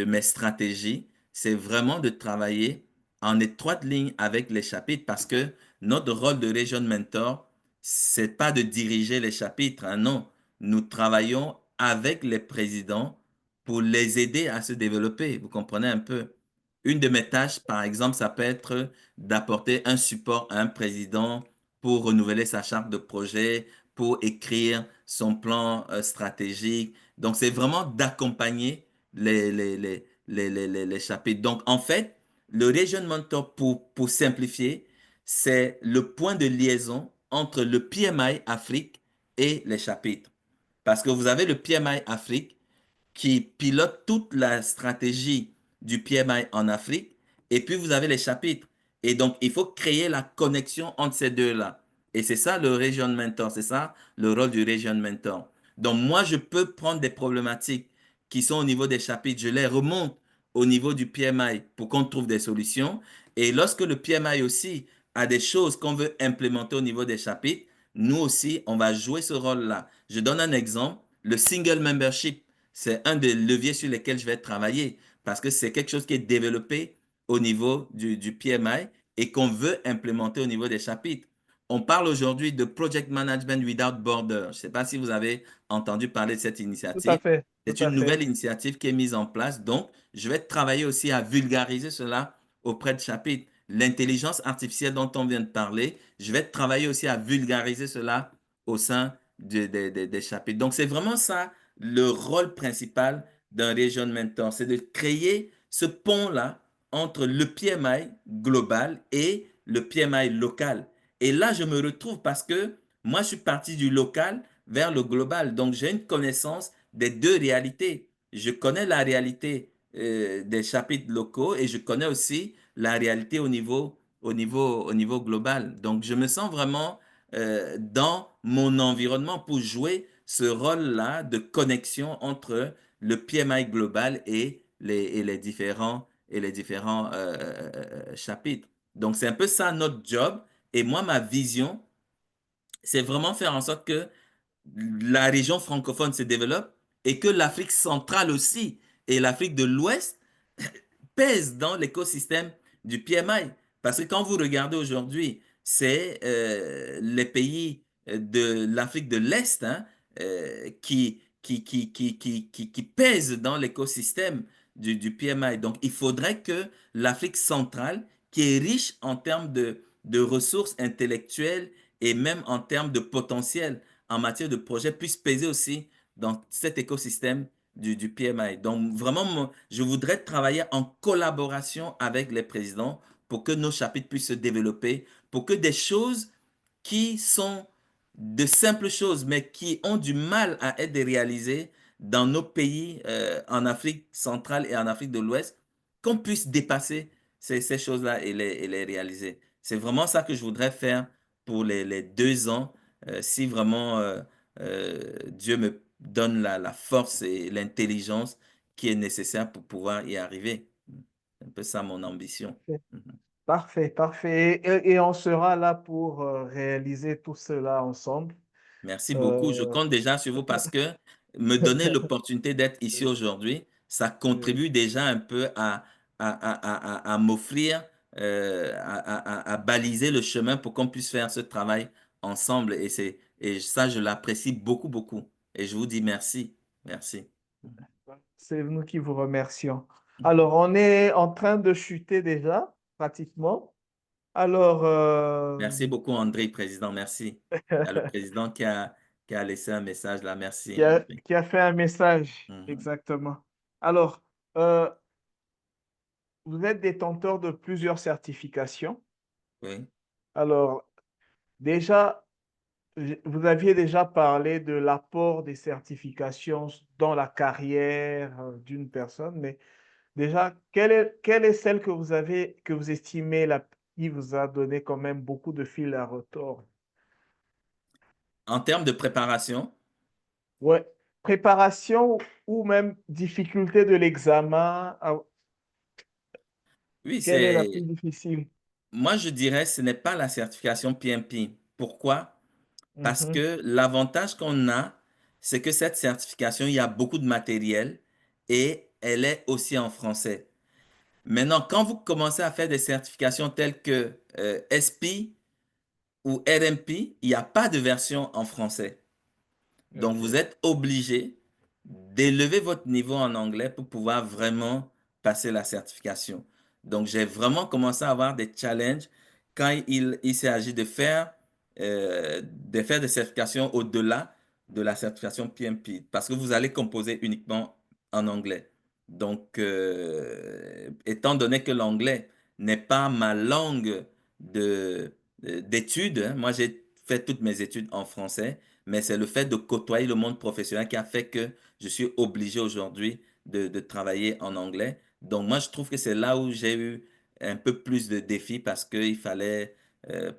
B: mes stratégies, c'est vraiment de travailler en étroite ligne avec les chapitres parce que notre rôle de Region Mentor, c'est pas de diriger les chapitres, hein, non. Nous travaillons avec les présidents pour les aider à se développer. Vous comprenez un peu? Une de mes tâches, par exemple, ça peut être d'apporter un support à un président pour renouveler sa charte de projet, pour écrire son plan stratégique. Donc, c'est vraiment d'accompagner les chapitres. Donc, en fait, le Region Mentor, pour simplifier, c'est le point de liaison entre le PMI Afrique et les chapitres. Parce que vous avez le PMI Afrique qui pilote toute la stratégie du PMI en Afrique. Et puis, vous avez les chapitres. Et donc, il faut créer la connexion entre ces deux-là. Et c'est ça le Region Mentor. C'est ça le rôle du Region Mentor. Donc, moi, je peux prendre des problématiques qui sont au niveau des chapitres. Je les remonte au niveau du PMI pour qu'on trouve des solutions. Et lorsque le PMI aussi a des choses qu'on veut implémenter au niveau des chapitres, nous aussi, on va jouer ce rôle-là. Je donne un exemple. Le single membership, c'est un des leviers sur lesquels je vais travailler parce que c'est quelque chose qui est développé au niveau du PMI et qu'on veut implémenter au niveau des chapitres. On parle aujourd'hui de Project Management Without Borders. Je ne sais pas si vous avez entendu parler de cette
A: Tout à
B: initiative.
A: fait, tout
B: C'est
A: à
B: une
A: fait.
B: nouvelle initiative qui est mise en place. Donc, je vais travailler aussi à vulgariser cela auprès de chapitres. L'intelligence artificielle dont on vient de parler, je vais travailler aussi à vulgariser cela au sein des chapitres. Donc, c'est vraiment ça le rôle principal d'un Region Mentor, c'est de créer ce pont-là entre le PMI global et le PMI local. Et là, je me retrouve parce que moi, je suis parti du local vers le global. Donc, j'ai une connaissance des deux réalités. Je connais la réalité des chapitres locaux et je connais aussi la réalité au niveau global. Donc, je me sens vraiment dans mon environnement pour jouer ce rôle-là de connexion entre le PMI global et les différents chapitres. Donc, c'est un peu ça notre job. Et moi, ma vision, c'est vraiment faire en sorte que la région francophone se développe et que l'Afrique centrale aussi et l'Afrique de l'Ouest pèsent dans l'écosystème du PMI. Parce que quand vous regardez aujourd'hui, c'est les pays de l'Afrique de l'Est, hein, qui pèsent dans l'écosystème du PMI. Donc, il faudrait que l'Afrique centrale, qui est riche en termes de ressources intellectuelles et même en termes de potentiel en matière de projet, puisse peser aussi dans cet écosystème du PMI. Donc, vraiment, je voudrais travailler en collaboration avec les présidents pour que nos chapitres puissent se développer, pour que des choses qui sont de simples choses, mais qui ont du mal à être réalisées dans nos pays en Afrique centrale et en Afrique de l'Ouest, qu'on puisse dépasser ces choses-là et les réaliser. C'est vraiment ça que je voudrais faire pour les 2 ans, si vraiment Dieu me donne la force et l'intelligence qui est nécessaire pour pouvoir y arriver. C'est un peu ça mon ambition. Mhm.
A: Parfait, parfait. Et on sera là pour réaliser tout cela ensemble.
B: Merci beaucoup. Je
A: Euh,
B: compte déjà sur vous parce que me donner l'opportunité d'être ici aujourd'hui, ça
A: oui,
B: contribue déjà un peu à m'offrir, à baliser le chemin pour qu'on puisse faire ce travail ensemble. Et ça, je l'apprécie beaucoup, beaucoup. Et je vous dis merci. Merci.
A: c'est nous qui vous remercions. Alors, on est en train de chuter déjà, pratiquement. Alors,
B: Merci beaucoup, André, président. Merci. Il y a le président qui a laissé un message là. Merci, André.
A: qui a fait un message,
B: Mhm.
A: exactement. Alors, euh, vous êtes détenteur de plusieurs certifications.
B: Oui.
A: Alors, déjà, vous aviez déjà parlé de l'apport des certifications dans la carrière d'une personne, mais déjà, quelle est celle que vous avez, que vous estimez qui vous a donné quand même beaucoup de fil à retordre?
B: En termes de préparation,
A: Ouais. Préparation ou même difficulté de l'examen,
B: oui,
A: quelle est la plus
B: c'est
A: difficile?
B: moi, je dirais ce n'est pas la certification PMP. Pourquoi? Parce
A: Mhm.
B: que l'avantage qu'on a, c'est que cette certification, il y a beaucoup de matériel et elle est aussi en français. Maintenant, quand vous commencez à faire des certifications telles que SP ou RMP, il n'y a pas de version en français. Donc, vous
A: OK.
B: êtes obligé d'élever votre niveau en anglais pour pouvoir vraiment passer la certification. Donc, j'ai vraiment commencé à avoir des challenges quand il s'agit de faire des certifications au-delà de la certification PMP, parce que vous allez composer uniquement en anglais. Donc, étant donné que l'anglais n'est pas ma langue d'études, hein, moi j'ai fait toutes mes études en français, mais c'est le fait de côtoyer le monde professionnel qui a fait que je suis obligé aujourd'hui de travailler en anglais. Donc moi, je trouve que c'est là où j'ai eu un peu plus de défis parce qu'il fallait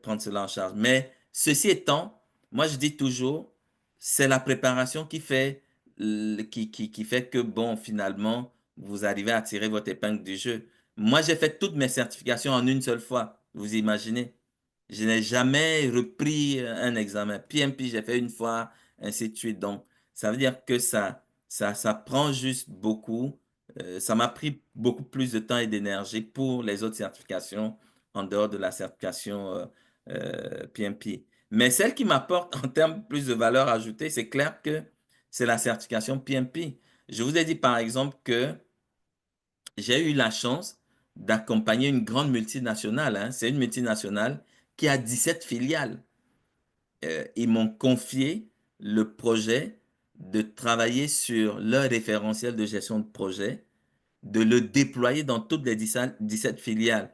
B: prendre cela en charge. Mais ceci étant, moi, je dis toujours, c'est la préparation qui fait que, bon, finalement, vous arrivez à tirer votre épingle du jeu. Moi, j'ai fait toutes mes certifications en une seule fois, vous imaginez. Je n'ai jamais repris un examen. PMP, j'ai fait une fois, ainsi de suite. Donc, ça veut dire que ça prend juste beaucoup. Ça m'a pris beaucoup plus de temps et d'énergie pour les autres certifications en dehors de la certification PMP. Mais celle qui m'apporte en termes plus de valeur ajoutée, c'est clair que c'est la certification PMP. Je vous ai dit par exemple que j'ai eu la chance d'accompagner une grande multinationale, hein. C'est une multinationale qui a 17 filiales. Ils m'ont confié le projet de travailler sur leur référentiel de gestion de projet, de le déployer dans toutes les 17 filiales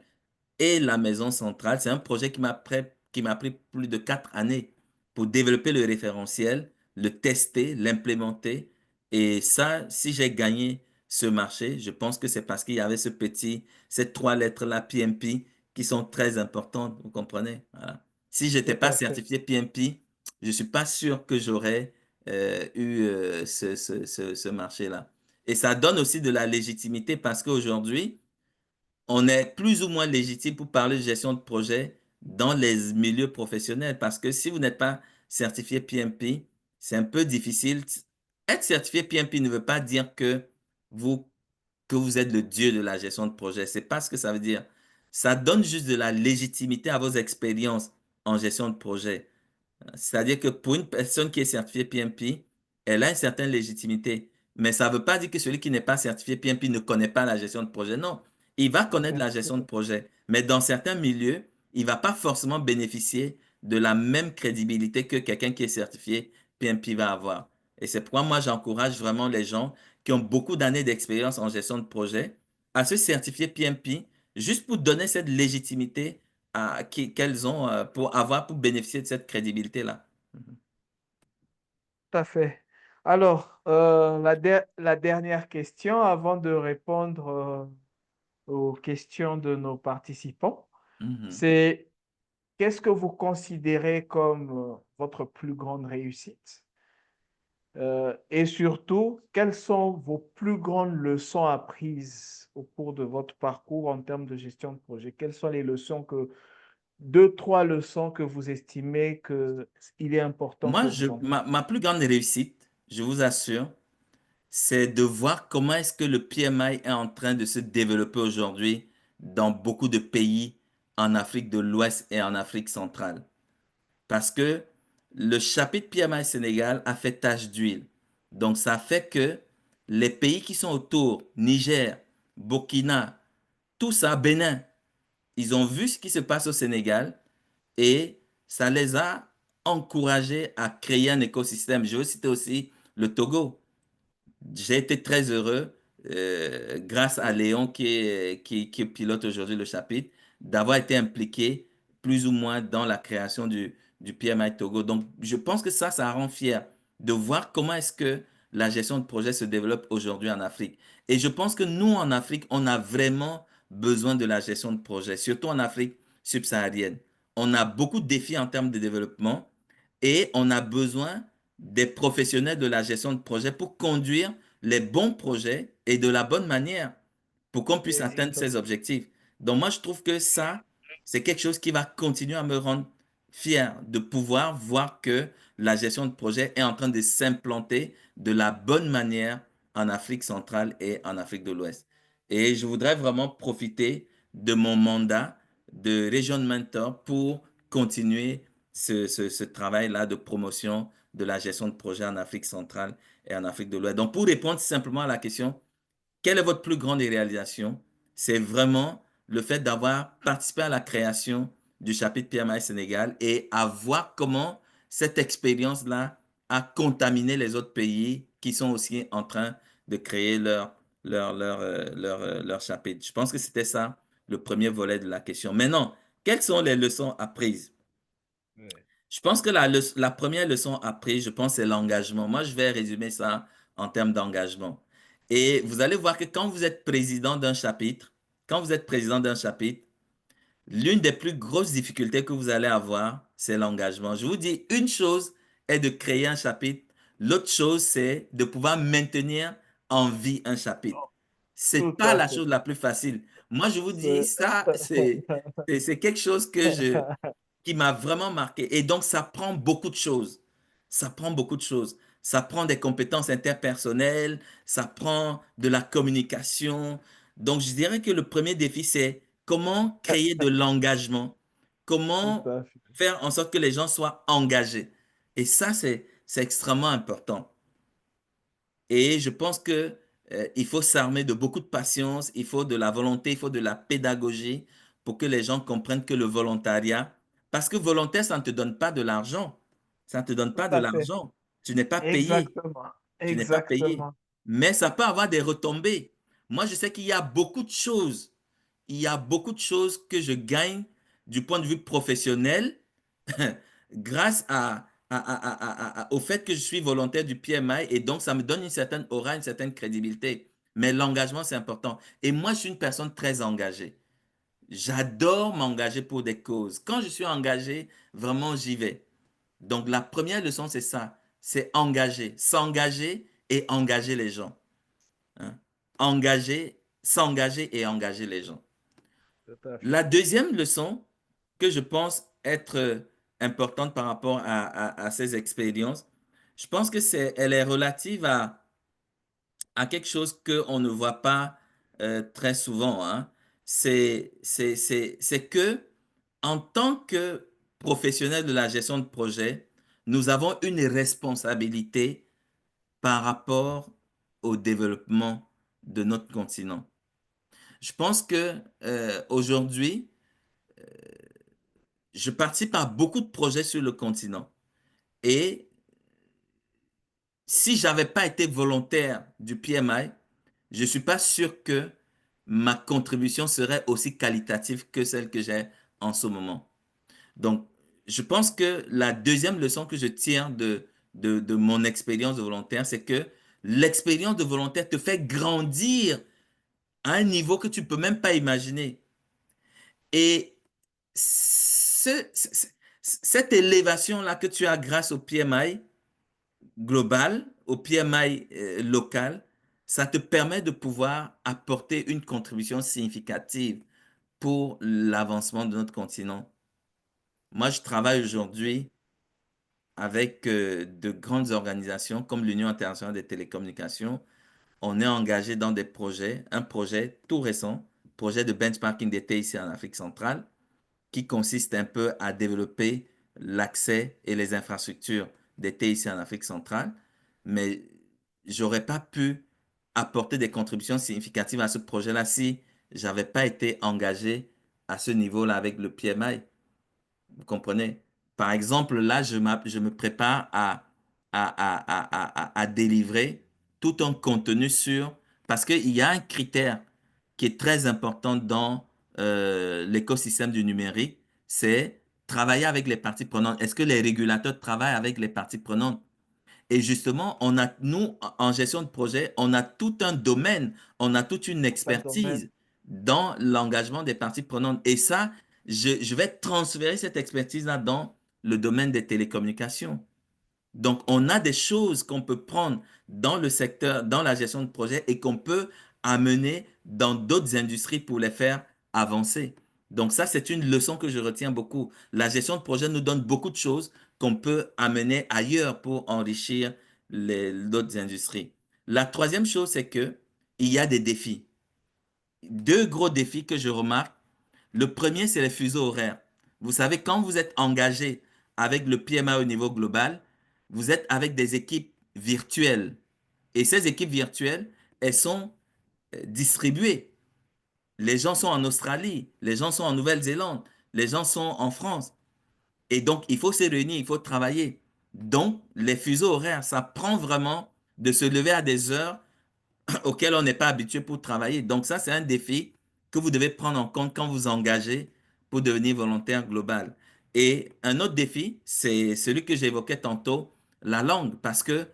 B: et la maison centrale. C'est un projet qui m'a pris plus de 4 années pour développer le référentiel, le tester, l'implémenter. Et ça, si j'ai gagné ce marché, je pense que c'est parce qu'il y avait ces 3 lettres-là, PMP, qui sont très importantes, vous comprenez? Voilà. Si je n'étais
A: Tout
B: pas
A: à fait.
B: certifié PMP, je ne suis pas sûr que j'aurais eu ce marché-là. Et ça donne aussi de la légitimité parce qu'aujourd'hui, on est plus ou moins légitime pour parler de gestion de projet dans les milieux professionnels parce que si vous n'êtes pas certifié PMP, c'est un peu difficile. Être certifié PMP ne veut pas dire vous, que vous êtes le dieu de la gestion de projet. C'est pas ce que ça veut dire. Ça donne juste de la légitimité à vos expériences en gestion de projet. C'est-à-dire que pour une personne qui est certifiée PMP, elle a une certaine légitimité. Mais ça ne veut pas dire que celui qui n'est pas certifié PMP ne connaît pas la gestion de projet. Non, il va connaître
A: Bien
B: la
A: sûr.
B: gestion de projet. Mais dans certains milieux, il ne va pas forcément bénéficier de la même crédibilité que quelqu'un qui est certifié PMP va avoir. Et c'est pourquoi moi, j'encourage vraiment les gens qui ont beaucoup d'années d'expérience en gestion de projet à se certifier PMP juste pour donner cette légitimité qu'elles ont pour bénéficier de cette crédibilité-là.
A: Tout à fait. Alors, la dernière question avant de répondre aux questions de nos participants,
B: Mhm.
A: c'est qu'est-ce que vous considérez comme votre plus grande réussite? Et surtout, quelles sont vos plus grandes leçons apprises au cours de votre parcours en termes de gestion de projet? Quelles sont les leçons deux, trois leçons que vous estimez qu'il est important que
B: Moi,
A: vous en...
B: ma plus grande réussite, je vous assure, c'est de voir comment est-ce que le PMI est en train de se développer aujourd'hui dans beaucoup de pays en Afrique de l'Ouest et en Afrique centrale. Parce que le chapitre PMI Sénégal a fait tache d'huile. Donc, ça fait que les pays qui sont autour, Niger, Burkina, tout ça, Bénin, ils ont vu ce qui se passe au Sénégal et ça les a encouragés à créer un écosystème. Je veux citer aussi le Togo. J'ai été très heureux, grâce à Léon qui pilote aujourd'hui le chapitre, d'avoir été impliqué plus ou moins dans la création du PMI Togo. Donc, je pense que ça rend fier de voir comment est-ce que la gestion de projet se développe aujourd'hui en Afrique. Et je pense que nous, en Afrique, on a vraiment besoin de la gestion de projet, surtout en Afrique subsaharienne. On a beaucoup de défis en termes de développement et on a besoin des professionnels de la gestion de projet pour conduire les bons projets et de la bonne manière pour qu'on puisse atteindre ces
A: Exactement.
B: objectifs. Donc moi, je trouve que ça, c'est quelque chose qui va continuer à me rendre fier de pouvoir voir que la gestion de projet est en train de s'implanter de la bonne manière en Afrique centrale et en Afrique de l'Ouest. Et je voudrais vraiment profiter de mon mandat de Region Mentor pour continuer ce travail-là de promotion de la gestion de projet en Afrique centrale et en Afrique de l'Ouest. Donc, pour répondre simplement à la question, quelle est votre plus grande réalisation? C'est vraiment le fait d'avoir participé à la création du chapitre PMI Sénégal et à voir comment cette expérience-là a contaminé les autres pays qui sont aussi en train de créer leur chapitre. Je pense que c'était ça le premier volet de la question. Maintenant, quelles sont les leçons apprises?
A: Ouais.
B: Je pense que la première leçon apprise, je pense, c'est l'engagement. Moi, je vais résumer ça en termes d'engagement. Et vous allez voir que quand vous êtes président d'un chapitre, quand vous êtes président d'un chapitre, l'une des plus grosses difficultés que vous allez avoir, c'est l'engagement. Je vous dis, une chose est de créer un chapitre, l'autre chose, c'est de pouvoir maintenir en vie un chapitre. C'est
A: Tout
B: pas
A: à
B: la
A: fait.
B: chose la plus facile. Moi, je vous dis,
A: C'est-
B: ça, c'est quelque chose qui m'a vraiment marqué. Et donc, ça prend beaucoup de choses. Ça prend beaucoup de choses. Ça prend des compétences interpersonnelles, ça prend de la communication. Donc, je dirais que le premier défi, c'est comment créer de l'engagement,
A: Tout
B: comment
A: à fait.
B: faire en sorte que les gens soient engagés. Et ça, c'est extrêmement important. Et je pense que, il faut s'armer de beaucoup de patience, il faut de la volonté, il faut de la pédagogie pour que les gens comprennent que le volontariat, parce que volontaire, ça ne te donne pas de l'argent. Ça ne te donne
A: Tout
B: pas de
A: à fait.
B: l'argent. Tu n'es pas payé.
A: Exactement.
B: Tu n'es pas payé.
A: Exactement.
B: Mais ça peut avoir des retombées. Moi, je sais qu'il y a beaucoup de choses. Il y a beaucoup de choses que je gagne du point de vue professionnel grâce au fait que je suis volontaire du PMI et donc ça me donne une certaine aura, une certaine crédibilité. Mais l'engagement, c'est important. Et moi, je suis une personne très engagée. J'adore m'engager pour des causes. Quand je suis engagé, vraiment, j'y vais. Donc, la première leçon, c'est ça. C'est engager, s'engager et engager les gens, hein. Engager, s'engager et engager les gens.
A: Tout à
B: La
A: fait.
B: deuxième leçon que je pense être importante par rapport à ces expériences, je pense que elle est relative à quelque chose qu'on ne voit pas très souvent, hein. C'est que en tant que professionnel de la gestion de projet, nous avons une responsabilité par rapport au développement de notre continent. Je pense que aujourd'hui, je participe à beaucoup de projets sur le continent. Et si j'avais pas été volontaire du PMI, je suis pas sûr que ma contribution serait aussi qualitative que celle que j'ai en ce moment. Donc, je pense que la deuxième leçon que je tire de mon expérience de volontaire, c'est que l'expérience de volontaire te fait grandir à un niveau que tu peux même pas imaginer. Et cette élévation-là que tu as grâce au PMI global, au PMI local, ça te permet de pouvoir apporter une contribution significative pour l'avancement de notre continent. Moi, je travaille aujourd'hui avec de grandes organisations comme l'Union internationale des télécommunications. On est engagé dans des projets, un projet tout récent, projet de benchmarking des TIC en Afrique centrale, qui consiste un peu à développer l'accès et les infrastructures des TIC en Afrique centrale. Mais j'aurais pas pu apporter des contributions significatives à ce projet-là si j'avais pas été engagé à ce niveau-là avec le PMI. Vous comprenez? Par exemple, là, je me prépare à délivrer tout un contenu sur... Parce qu'il y a un critère qui est très important dans l'écosystème du numérique, c'est travailler avec les parties prenantes. Est-ce que les régulateurs travaillent avec les parties prenantes? Et justement, nous, en gestion de projet, on a tout un domaine, on a toute une
A: Pas de domaine.
B: expertise dans l'engagement des parties prenantes. Et ça, je vais transférer cette expertise-là dans le domaine des télécommunications. Donc, on a des choses qu'on peut prendre dans le secteur, dans la gestion de projet et qu'on peut amener dans d'autres industries pour les faire avancer. Donc, ça, c'est une leçon que je retiens beaucoup. La gestion de projet nous donne beaucoup de choses qu'on peut amener ailleurs pour enrichir d'autres industries. La troisième chose, c'est que il y a des défis. Deux gros défis que je remarque. Le premier, c'est les fuseaux horaires. Vous savez, quand vous êtes engagé avec le PMA au niveau global, vous êtes avec des équipes virtuelles. Et ces équipes virtuelles, elles sont distribuées. Les gens sont en Australie, les gens sont en Nouvelle-Zélande, les gens sont en France. Et donc, il faut se réunir, il faut travailler. Donc, les fuseaux horaires, ça prend vraiment de se lever à des heures auquel on n'est pas habitué pour travailler. Donc ça, c'est un défi que vous devez prendre en compte quand vous engagez pour devenir volontaire global. Et un autre défi, c'est celui que j'évoquais tantôt, la langue, parce que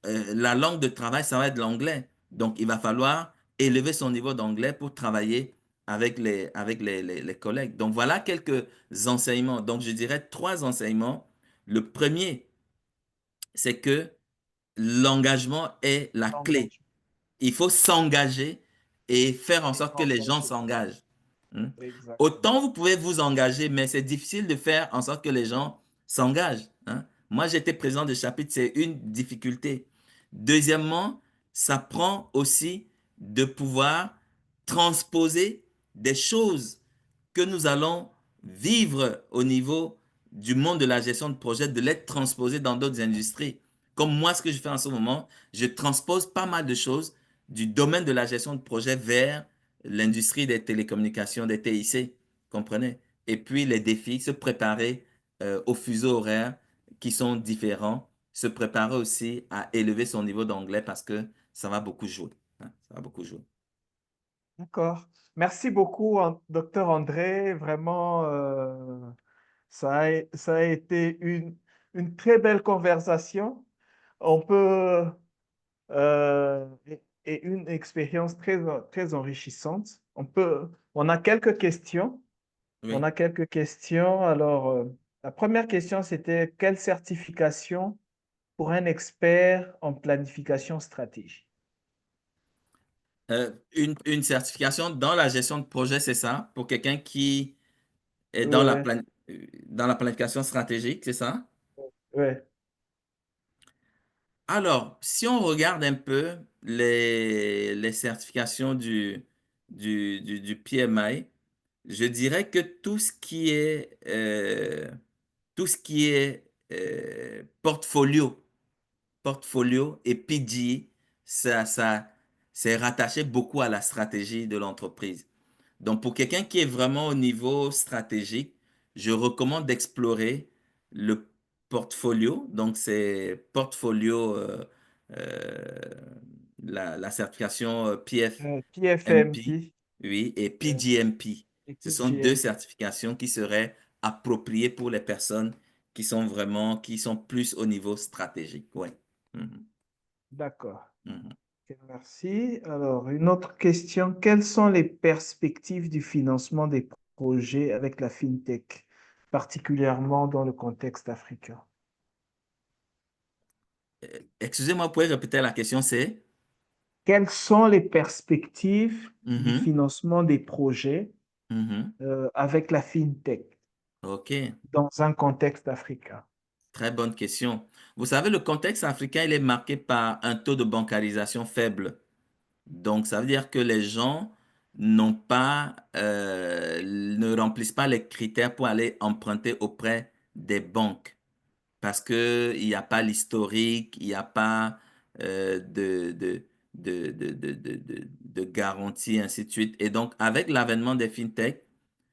B: la langue de travail, ça va être l'anglais. Donc il va falloir élever son niveau d'anglais pour travailler avec les collègues. Donc voilà quelques enseignements. Donc je dirais trois enseignements. Le premier, c'est que l'engagement est la clé.
A: Engagement
B: Il faut s'engager et faire en
A: et
B: sorte que les gens
A: s'engager.
B: s'engagent. Hein.
A: Exactement.
B: Autant vous pouvez vous engager, mais c'est difficile de faire en sorte que les gens s'engagent. Hein. Moi, j'étais président de chapitre, c'est une difficulté. Deuxièmement, ça prend aussi de pouvoir transposer des choses que nous allons vivre au niveau du monde de la gestion de projet, de les transposer dans d'autres industries. Comme moi, ce que je fais en ce moment, je transpose pas mal de choses du domaine de la gestion de projet vers l'industrie des télécommunications, des TIC, comprenez? Et puis les défis, se préparer aux fuseaux horaires qui sont différents, se préparer aussi à élever son niveau d'anglais parce que ça va beaucoup jouer. Hein, ça va beaucoup jouer.
A: D'accord. Merci beaucoup, docteur André. Vraiment, ça a été une très belle conversation. On peut, et une expérience très enrichissante. On a quelques questions. On
B: Oui.
A: a quelques questions. Alors, la première question, c'était quelle certification pour un expert en planification stratégique?
B: Une certification dans la gestion de projet, c'est ça, pour quelqu'un qui est
A: Ouais,
B: dans la planification stratégique, c'est ça?
A: ouais.
B: Alors, si on regarde un peu les certifications du PMI, je dirais que tout ce qui est portfolio, portfolio et PG, ça, c'est rattaché beaucoup à la stratégie de l'entreprise. Donc, pour quelqu'un qui est vraiment au niveau stratégique, je recommande d'explorer le portfolio. Donc, c'est portfolio, euh, la certification PFMP,
A: PFMP
B: oui, et
A: euh,
B: PGMP.
A: et
B: Ce sont deux
A: PGMP.
B: certifications qui seraient appropriées pour les personnes qui sont plus au niveau stratégique. Ouais. Mhm,
A: D'accord.
B: mhm.
A: Ok, merci. Alors, une autre question. Quelles sont les perspectives du financement des projets avec la FinTech, particulièrement dans le contexte africain?
B: Excusez-moi, vous pouvez répéter la question, c'est?
A: Quelles sont les perspectives du
B: Mhm,
A: financement des projets
B: mhm.
A: avec la FinTech
B: OK.
A: dans un contexte africain?
B: Très bonne question. Vous savez, le contexte africain, il est marqué par un taux de bancarisation faible. Donc, ça veut dire que les gens ne remplissent pas les critères pour aller emprunter auprès des banques parce qu'il n'y a pas l'historique, il n'y a pas de garantie, ainsi de suite. Et donc, avec l'avènement des fintechs,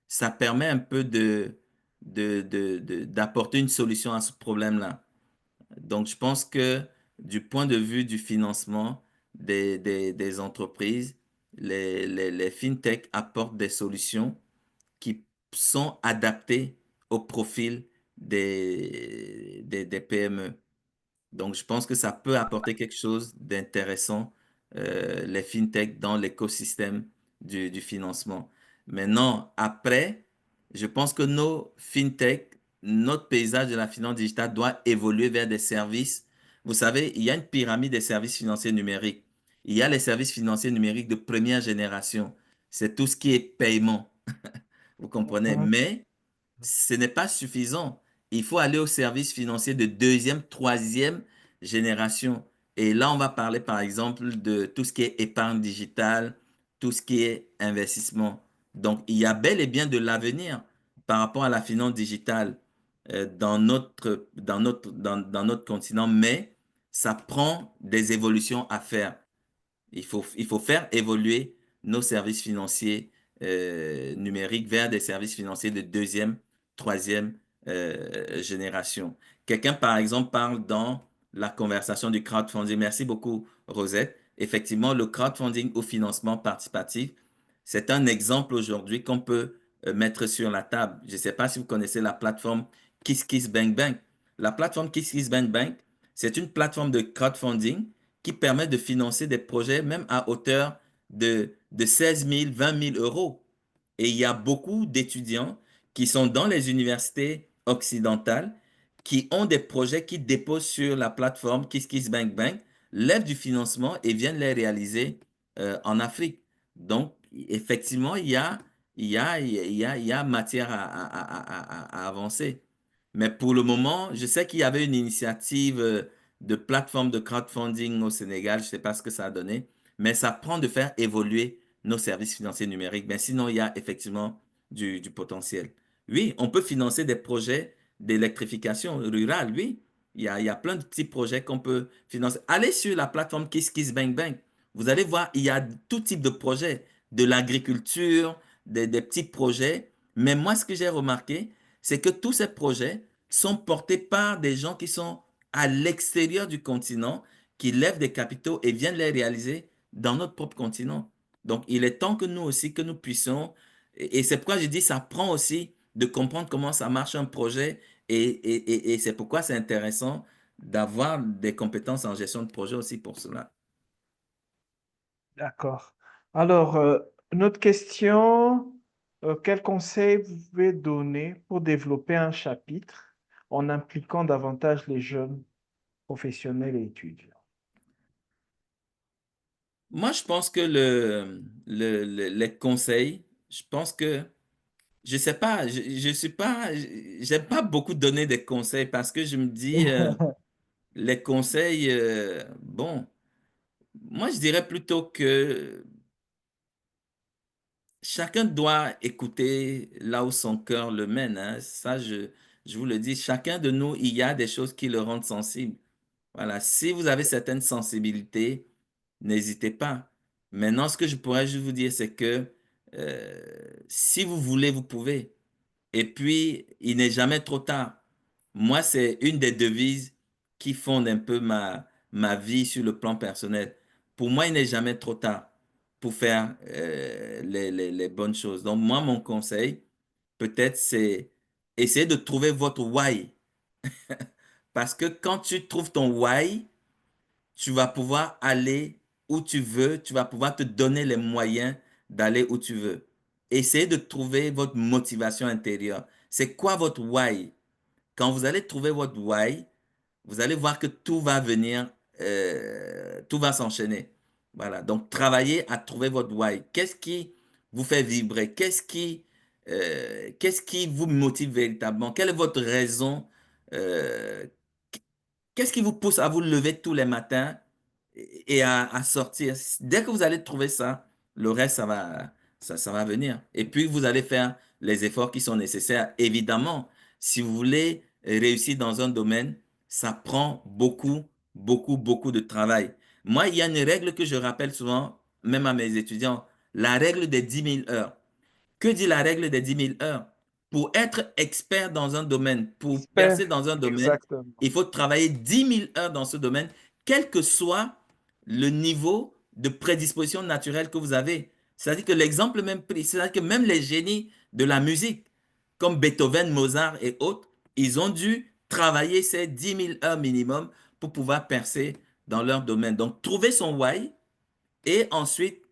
B: ça permet un peu d'apporter une solution à ce problème-là. Donc, je pense que du point de vue du financement des entreprises, les fintechs apportent des solutions qui sont adaptées au profil des PME. Donc, je pense que ça peut apporter quelque chose d'intéressant, les fintechs, dans l'écosystème du financement. Maintenant, après, je pense que nos fintechs, notre paysage de la finance digitale doit évoluer vers des services. Vous savez, il y a une pyramide des services financiers numériques. Il y a les services financiers numériques de première génération. C'est tout ce qui est paiement. Vous comprenez?
A: Mhm.
B: Mais ce n'est pas suffisant. Il faut aller aux services financiers de deuxième, troisième génération. Et là, on va parler par exemple de tout ce qui est épargne digitale, tout ce qui est investissement. Donc, il y a bel et bien de l'avenir par rapport à la finance digitale dans notre continent, mais ça prend des évolutions à faire. Il faut faire évoluer nos services financiers numériques vers des services financiers de deuxième, troisième génération. Quelqu'un, par exemple, parle dans la conversation du crowdfunding. Merci beaucoup, Rosette. Effectivement, le crowdfunding au financement participatif, c'est un exemple aujourd'hui qu'on peut mettre sur la table. Je ne sais pas si vous connaissez la plateforme KissKissBankBank. La plateforme KissKissBankBank, c'est une plateforme de crowdfunding qui permet de financer des projets même à hauteur de 16 000, 20 000 euros. Et il y a beaucoup d'étudiants qui sont dans les universités occidentales qui ont des projets qui déposent sur la plateforme KissKissBankBank, lèvent du financement et viennent les réaliser en Afrique. Donc, effectivement, il y a matière à avancer. Mais pour le moment, je sais qu'il y avait une initiative de plateforme de crowdfunding au Sénégal, je ne sais pas ce que ça a donné, mais ça prend de faire évoluer nos services financiers numériques. Mais sinon, il y a effectivement du potentiel. Oui, on peut financer des projets d'électrification rurale, oui. Il y a plein de petits projets qu'on peut financer. Allez sur la plateforme KissKissBankBank. Vous allez voir, il y a tout type de projets, de l'agriculture, des petits projets. Mais moi, ce que j'ai remarqué, c'est que tous ces projets sont portés par des gens qui sont à l'extérieur du continent, qui lèvent des capitaux et viennent les réaliser dans notre propre continent. Donc, il est temps que nous aussi, que nous puissions, et c'est pourquoi je dis, ça prend aussi de comprendre comment ça marche un projet, et c'est pourquoi c'est intéressant d'avoir des compétences en gestion de projet aussi pour cela.
A: D'accord. Alors, une autre question. Quel conseil vous pouvez donner pour développer un chapitre en impliquant davantage les jeunes professionnels et étudiants?
B: Moi, je pense que les conseils, je pense que je sais pas, je suis pas, j'aime pas beaucoup donner des conseils parce que je me dis, les conseils, bon, moi je dirais plutôt que chacun doit écouter là où son cœur le mène, hein. Ça, je vous le dis, chacun de nous, il y a des choses qui le rendent sensible. Voilà, si vous avez certaines sensibilités, n'hésitez pas. Maintenant, ce que je pourrais juste vous dire, c'est que euh, si vous voulez, vous pouvez. Et puis, il n'est jamais trop tard. Moi, c'est une des devises qui fonde un peu ma vie sur le plan personnel. Pour moi, il n'est jamais trop tard pour faire les bonnes choses. Donc, moi, mon conseil, peut-être, c'est essayer de trouver votre why. Parce que quand tu trouves ton why, tu vas pouvoir aller où tu veux, tu vas pouvoir te donner les moyens d'aller où tu veux. Essayez de trouver votre motivation intérieure. C'est quoi votre why? Quand vous allez trouver votre why, vous allez voir que tout va venir, tout va s'enchaîner. Voilà. Donc, travaillez à trouver votre why. Qu'est-ce qui vous fait vibrer? Qu'est-ce qui vous motive véritablement? Quelle est votre raison? Euh, Qu'est-ce qui vous pousse à vous lever tous les matins et à sortir? Dès que vous allez trouver ça, le reste, ça va venir. Et puis, vous allez faire les efforts qui sont nécessaires. Évidemment, si vous voulez réussir dans un domaine, ça prend beaucoup de travail. Moi, il y a une règle que je rappelle souvent, même à mes étudiants, la règle des 10 000 heures. Que dit la règle des 10 000 heures? Pour être expert dans un domaine, pour percer
A: J'espère.
B: dans un domaine,
A: Exactement.
B: il faut travailler 10 000 heures dans ce domaine, quel que soit le niveau de prédisposition naturelle que vous avez. C'est-à-dire que l'exemple même pris, c'est-à-dire que même les génies de la musique, comme Beethoven, Mozart et autres, ils ont dû travailler ces 10 000 heures minimum pour pouvoir percer dans leur domaine. Donc, trouver son why et ensuite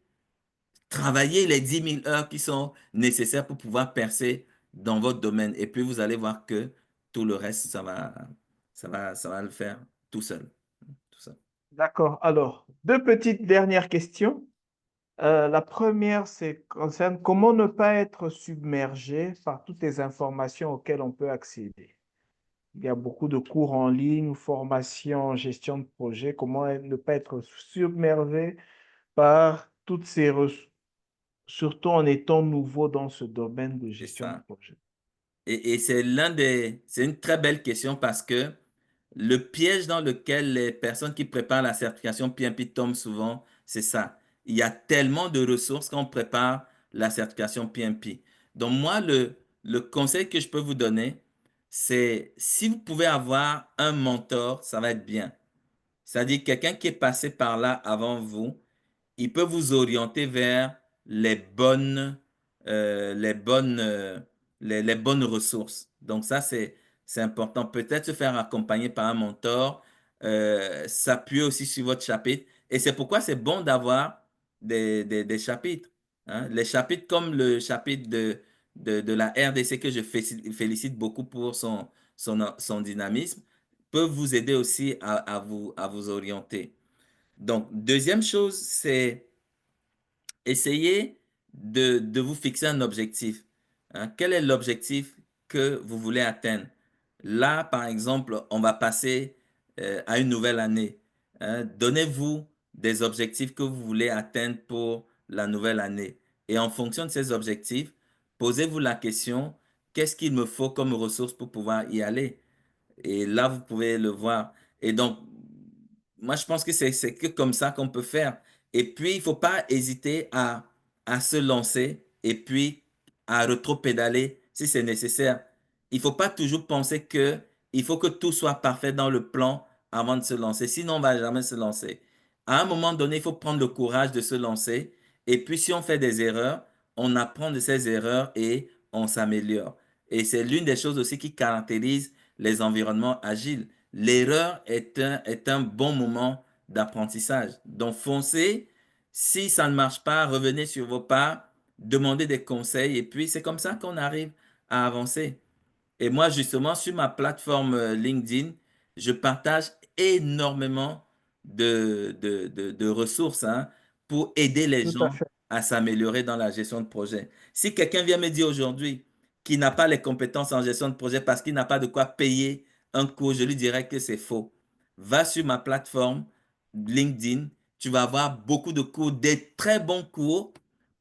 B: travaillez les 10 000 heures qui sont nécessaires pour pouvoir percer dans votre domaine. Et puis, vous allez voir que tout le reste, ça va le faire tout seul. Tout seul.
A: D'accord. Alors, deux petites dernières questions. La première, concerne comment ne pas être submergé par toutes les informations auxquelles on peut accéder. Il y a beaucoup de cours en ligne, formation en gestion de projet. Comment ne pas être submergé par toutes ces ressources, surtout en étant nouveau dans ce domaine de
B: C'est
A: gestion de
B: ça.
A: projet.
B: Et c'est une très belle question parce que le piège dans lequel les personnes qui préparent la certification PMP tombent souvent, c'est ça. Il y a tellement de ressources quand on prépare la certification PMP. Donc moi, le conseil que je peux vous donner, c'est si vous pouvez avoir un mentor, ça va être bien. C'est-à-dire quelqu'un qui est passé par là avant vous, il peut vous orienter vers les bonnes, les bonnes, les bonnes ressources. Donc ça, c'est important. Peut-être se faire accompagner par un mentor, s'appuyer aussi sur votre chapitre. Et c'est pourquoi c'est bon d'avoir des chapitres, hein. Les chapitres comme le chapitre de la RDC que je félicite beaucoup pour son dynamisme, peuvent vous aider aussi à vous orienter. Donc, deuxième chose, c'est essayez de vous fixer un objectif. Hein. Quel est l'objectif que vous voulez atteindre? Là, par exemple, on va passer à une nouvelle année. Hein. Donnez-vous des objectifs que vous voulez atteindre pour la nouvelle année. Et en fonction de ces objectifs, posez-vous la question, qu'est-ce qu'il me faut comme ressource pour pouvoir y aller? Et là, vous pouvez le voir. Et donc, moi, je pense que c'est que comme ça qu'on peut faire. Et puis, il ne faut pas hésiter à se lancer et puis à rétro-pédaler si c'est nécessaire. Il ne faut pas toujours penser que il faut que tout soit parfait dans le plan avant de se lancer. Sinon, on ne va jamais se lancer. À un moment donné, il faut prendre le courage de se lancer. Et puis, si on fait des erreurs, on apprend de ces erreurs et on s'améliore. Et c'est l'une des choses aussi qui caractérise les environnements agiles. L'erreur est un bon moment d'apprentissage. Donc, foncez. Si ça ne marche pas, revenez sur vos pas, demandez des conseils et puis c'est comme ça qu'on arrive à avancer. Et moi, justement, sur ma plateforme LinkedIn, je partage énormément de ressources, hein, pour aider les
A: Tout à
B: gens
A: fait.
B: à s'améliorer dans la gestion de projet. Si quelqu'un vient me dire aujourd'hui qu'il n'a pas les compétences en gestion de projet parce qu'il n'a pas de quoi payer un cours, je lui dirais que c'est faux. Va sur ma plateforme LinkedIn, tu vas avoir beaucoup de cours, des très bons cours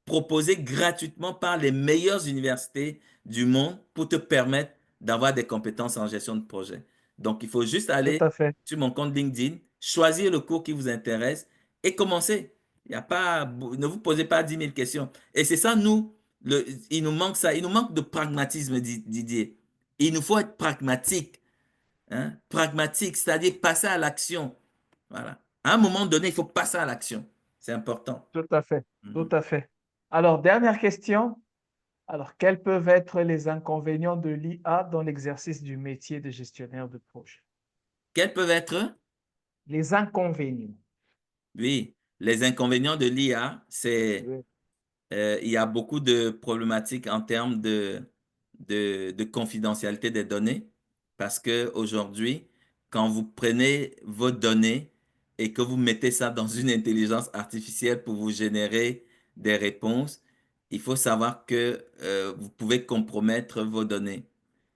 B: proposés gratuitement par les meilleures universités du monde pour te permettre d'avoir des compétences en gestion de projet. Donc, il faut juste
A: Tout
B: aller
A: à fait.
B: sur mon compte LinkedIn, choisir le cours qui vous intéresse et commencer. Il y a pas, ne vous posez pas 10 000 questions. Et c'est ça, nous, il nous manque ça. Il nous manque de pragmatisme, Didier. Il nous faut être pragmatique. Hein? Pragmatique, c'est-à-dire passer à l'action. Voilà. À un moment donné, il faut passer à l'action. C'est important.
A: Tout à fait. Tout
B: Mhm.
A: à fait. Alors, dernière question. Alors, quels peuvent être les inconvénients de l'IA dans l'exercice du métier de gestionnaire de projet?
B: Quels peuvent être,
A: Les inconvénients.
B: oui, les inconvénients de l'IA, c'est
A: Oui,
B: il y a beaucoup de problématiques en termes de confidentialité des données parce que aujourd'hui, quand vous prenez vos données et que vous mettez ça dans une intelligence artificielle pour vous générer des réponses, il faut savoir que vous pouvez compromettre vos données.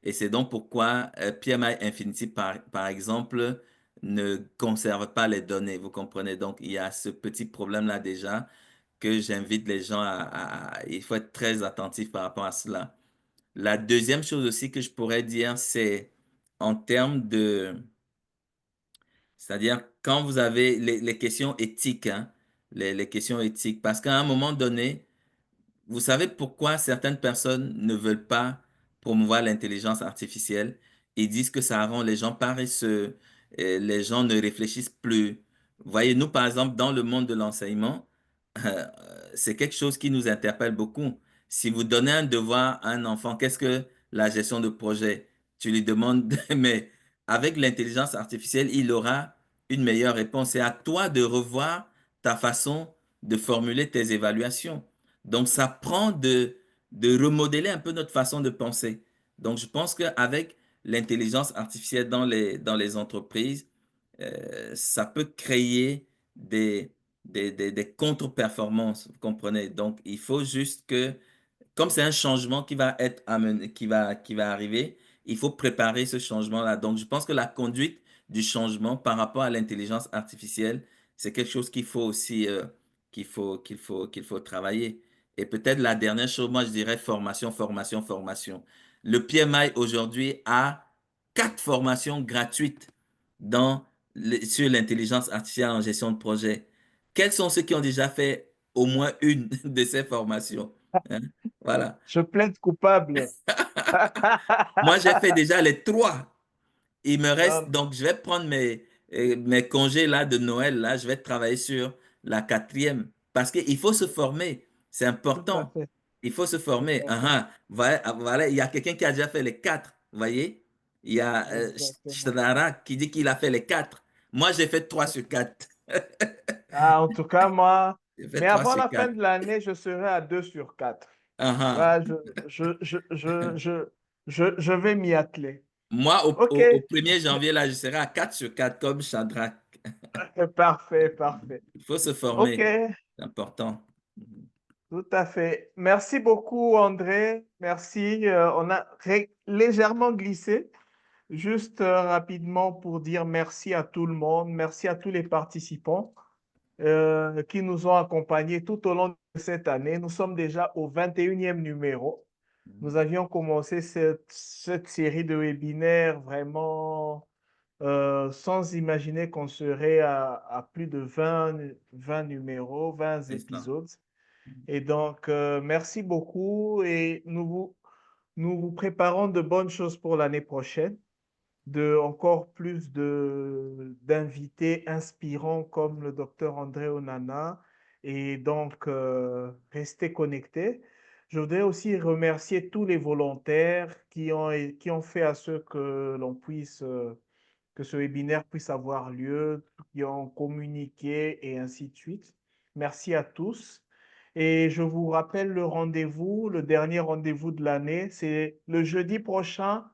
B: Et c'est donc pourquoi PMI Infinity, par exemple, ne conserve pas les données. Vous comprenez? Donc, il y a ce petit problème-là déjà que j'invite les gens il faut être très attentif par rapport à cela. La deuxième chose aussi que je pourrais dire, c'est en termes c'est-à-dire quand vous avez les questions éthiques, hein, les questions éthiques, parce qu'à un moment donné, vous savez pourquoi certaines personnes ne veulent pas promouvoir l'intelligence artificielle? Ils disent que ça rend les gens paresseux, et les gens ne réfléchissent plus. Voyez, nous, par exemple, dans le monde de l'enseignement, euh, c'est quelque chose qui nous interpelle beaucoup. Si vous donnez un devoir à un enfant, qu'est-ce que la gestion de projet? Tu lui demandes, mais avec l'intelligence artificielle, il aura une meilleure réponse. C'est à toi de revoir ta façon de formuler tes évaluations. Donc, ça prend de remodeler un peu notre façon de penser. Donc, je pense qu'avec l'intelligence artificielle dans les entreprises, ça peut créer des contre-performances, vous comprenez? Donc, il faut juste que, comme c'est un changement qui va être amené, qui va arriver, il faut préparer ce changement-là. Donc, je pense que la conduite du changement par rapport à l'intelligence artificielle, c'est quelque chose qu'il faut aussi, qu'il faut travailler. Et peut-être la dernière chose, moi, je dirais formation, formation, formation. Le PMI aujourd'hui a 4 formations gratuites dans sur l'intelligence artificielle en gestion de projet. Quels sont ceux qui ont déjà fait au moins une de ces formations? Hein? Voilà.
A: je plaide coupable.
B: Moi, j'ai fait déjà les 3. Il me reste,
A: Non,
B: donc je vais prendre mes congés là de Noël, là, je vais travailler sur la 4e. Parce qu'il faut se former. C'est
A: tout à
B: important.
A: fait.
B: Il faut se
A: Tout
B: former.
A: à fait.
B: Ah, ah. Voilà, voilà, il y a quelqu'un qui a déjà fait les 4. Vous voyez? Il y a
A: Exactement.
B: Shadara qui dit qu'il a fait les 4. Moi, j'ai fait 3 sur 4.
A: Ah, en tout cas, moi,
B: J'ai fait
A: mais
B: 3
A: avant
B: sur
A: la fin
B: 4.
A: de l'année, je serai à 2 sur 4.
B: Ah,
A: Là,
B: ah.
A: je vais m'y atteler.
B: Moi,
A: OK,
B: au 1er janvier, là, je serai à 4 sur 4 comme Shadrach.
A: parfait, parfait.
B: Il faut se
A: OK,
B: former. C'est important.
A: tout à fait. Merci beaucoup, André. Merci. On a légèrement glissé. Juste rapidement pour dire merci à tout le monde, merci à tous les participants qui nous ont accompagnés tout au long de cette année. Nous sommes déjà au 21e numéro. Nous avions commencé cette série de webinaires vraiment sans imaginer qu'on serait à plus de 20 numéros, 20
B: C'est ça.
A: épisodes. Et donc, merci beaucoup et nous vous préparons de bonnes choses pour l'année prochaine, de encore plus d'invités inspirants comme le docteur André Onana. Et donc, restez connectés. Je voudrais aussi remercier tous les volontaires qui ont fait à ce que l'on puisse, que ce webinaire puisse avoir lieu, qui ont communiqué et ainsi de suite. Merci à tous. Et je vous rappelle le rendez-vous, le dernier rendez-vous de l'année, c'est le jeudi prochain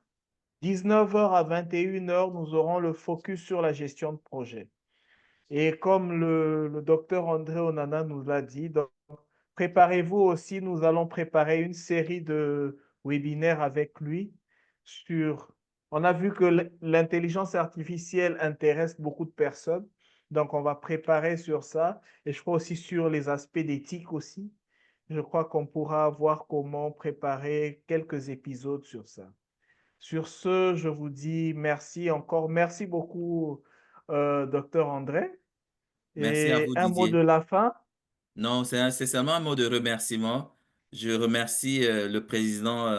A: 19h à 21h, nous aurons le focus sur la gestion de projet. Et comme le docteur André Onana nous l'a dit, donc, préparez-vous aussi, nous allons préparer une série de webinaires avec lui sur... On a vu que l'intelligence artificielle intéresse beaucoup de personnes, donc on va préparer sur ça, et je crois aussi sur les aspects d'éthique aussi. Je crois qu'on pourra voir comment préparer quelques épisodes sur ça. Sur ce, je vous dis merci encore. Merci beaucoup, docteur André.
B: Merci à
A: Et
B: vous,
A: un mot de
B: Didier.
A: la fin.
B: Non, c'est seulement un mot de remerciement. Je remercie le président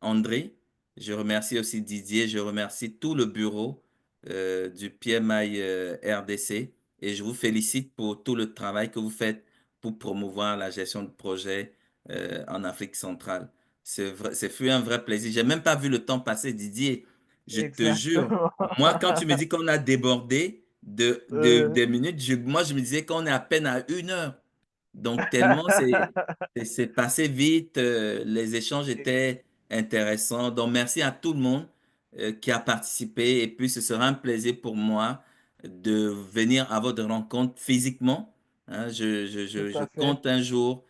B: André. Je remercie aussi Didier. Je remercie tout le bureau du PMI RDC. Et je vous félicite pour tout le travail que vous faites pour promouvoir la gestion de projet en Afrique centrale. Ce fut un vrai plaisir. J'ai même pas vu le temps passer, Didier. Je te jure.
A: Exactement.
B: Moi, quand tu me dis qu'on a débordé
A: Euh,
B: des minutes, moi, je me disais qu'on est à peine à 1 heure. Donc, tellement c'est passé vite, les échanges étaient intéressants. Donc, merci à tout le monde qui a participé. Et puis, ce sera un plaisir pour moi de venir à votre rencontre physiquement. Hein,
A: Tout
B: je
A: à fait.
B: compte un jour,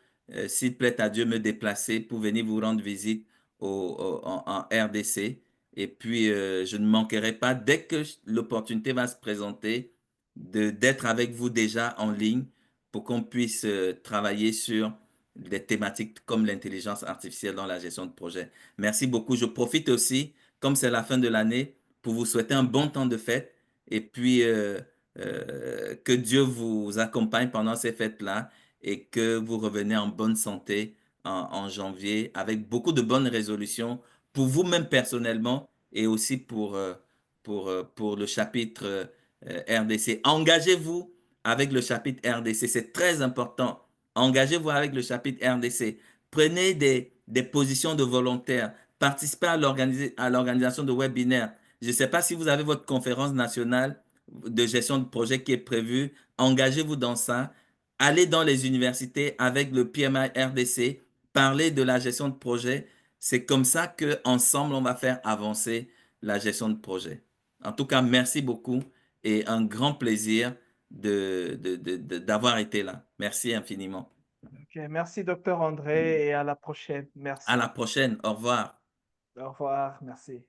B: s'il plaît à Dieu, me déplacer pour venir vous rendre visite en RDC. Et puis, je ne manquerai pas, dès que l'opportunité va se présenter, d'être avec vous déjà en ligne pour qu'on puisse travailler sur des thématiques comme l'intelligence artificielle dans la gestion de projet. Merci beaucoup. Je profite aussi, comme c'est la fin de l'année, pour vous souhaiter un bon temps de fête et puis que Dieu vous accompagne pendant ces fêtes-là et que vous revenez en bonne santé en janvier avec beaucoup de bonnes résolutions pour vous-même personnellement et aussi pour le chapitre RDC. Engagez-vous avec le chapitre RDC. C'est très important. Engagez-vous avec le chapitre RDC. Prenez des positions de volontaires. Participez à l'organisation de webinaires. Je ne sais pas si vous avez votre conférence nationale de gestion de projet qui est prévue. Engagez-vous dans ça. Allez dans les universités avec le PMI RDC. Parlez de la gestion de projet. C'est comme ça qu'ensemble, on va faire avancer la gestion de projet. En tout cas, merci beaucoup et un grand plaisir d'avoir été là. Merci infiniment.
A: Ok, merci, docteur André, et à la prochaine.
B: À la
A: Merci.
B: prochaine. Au revoir.
A: Au revoir. Merci.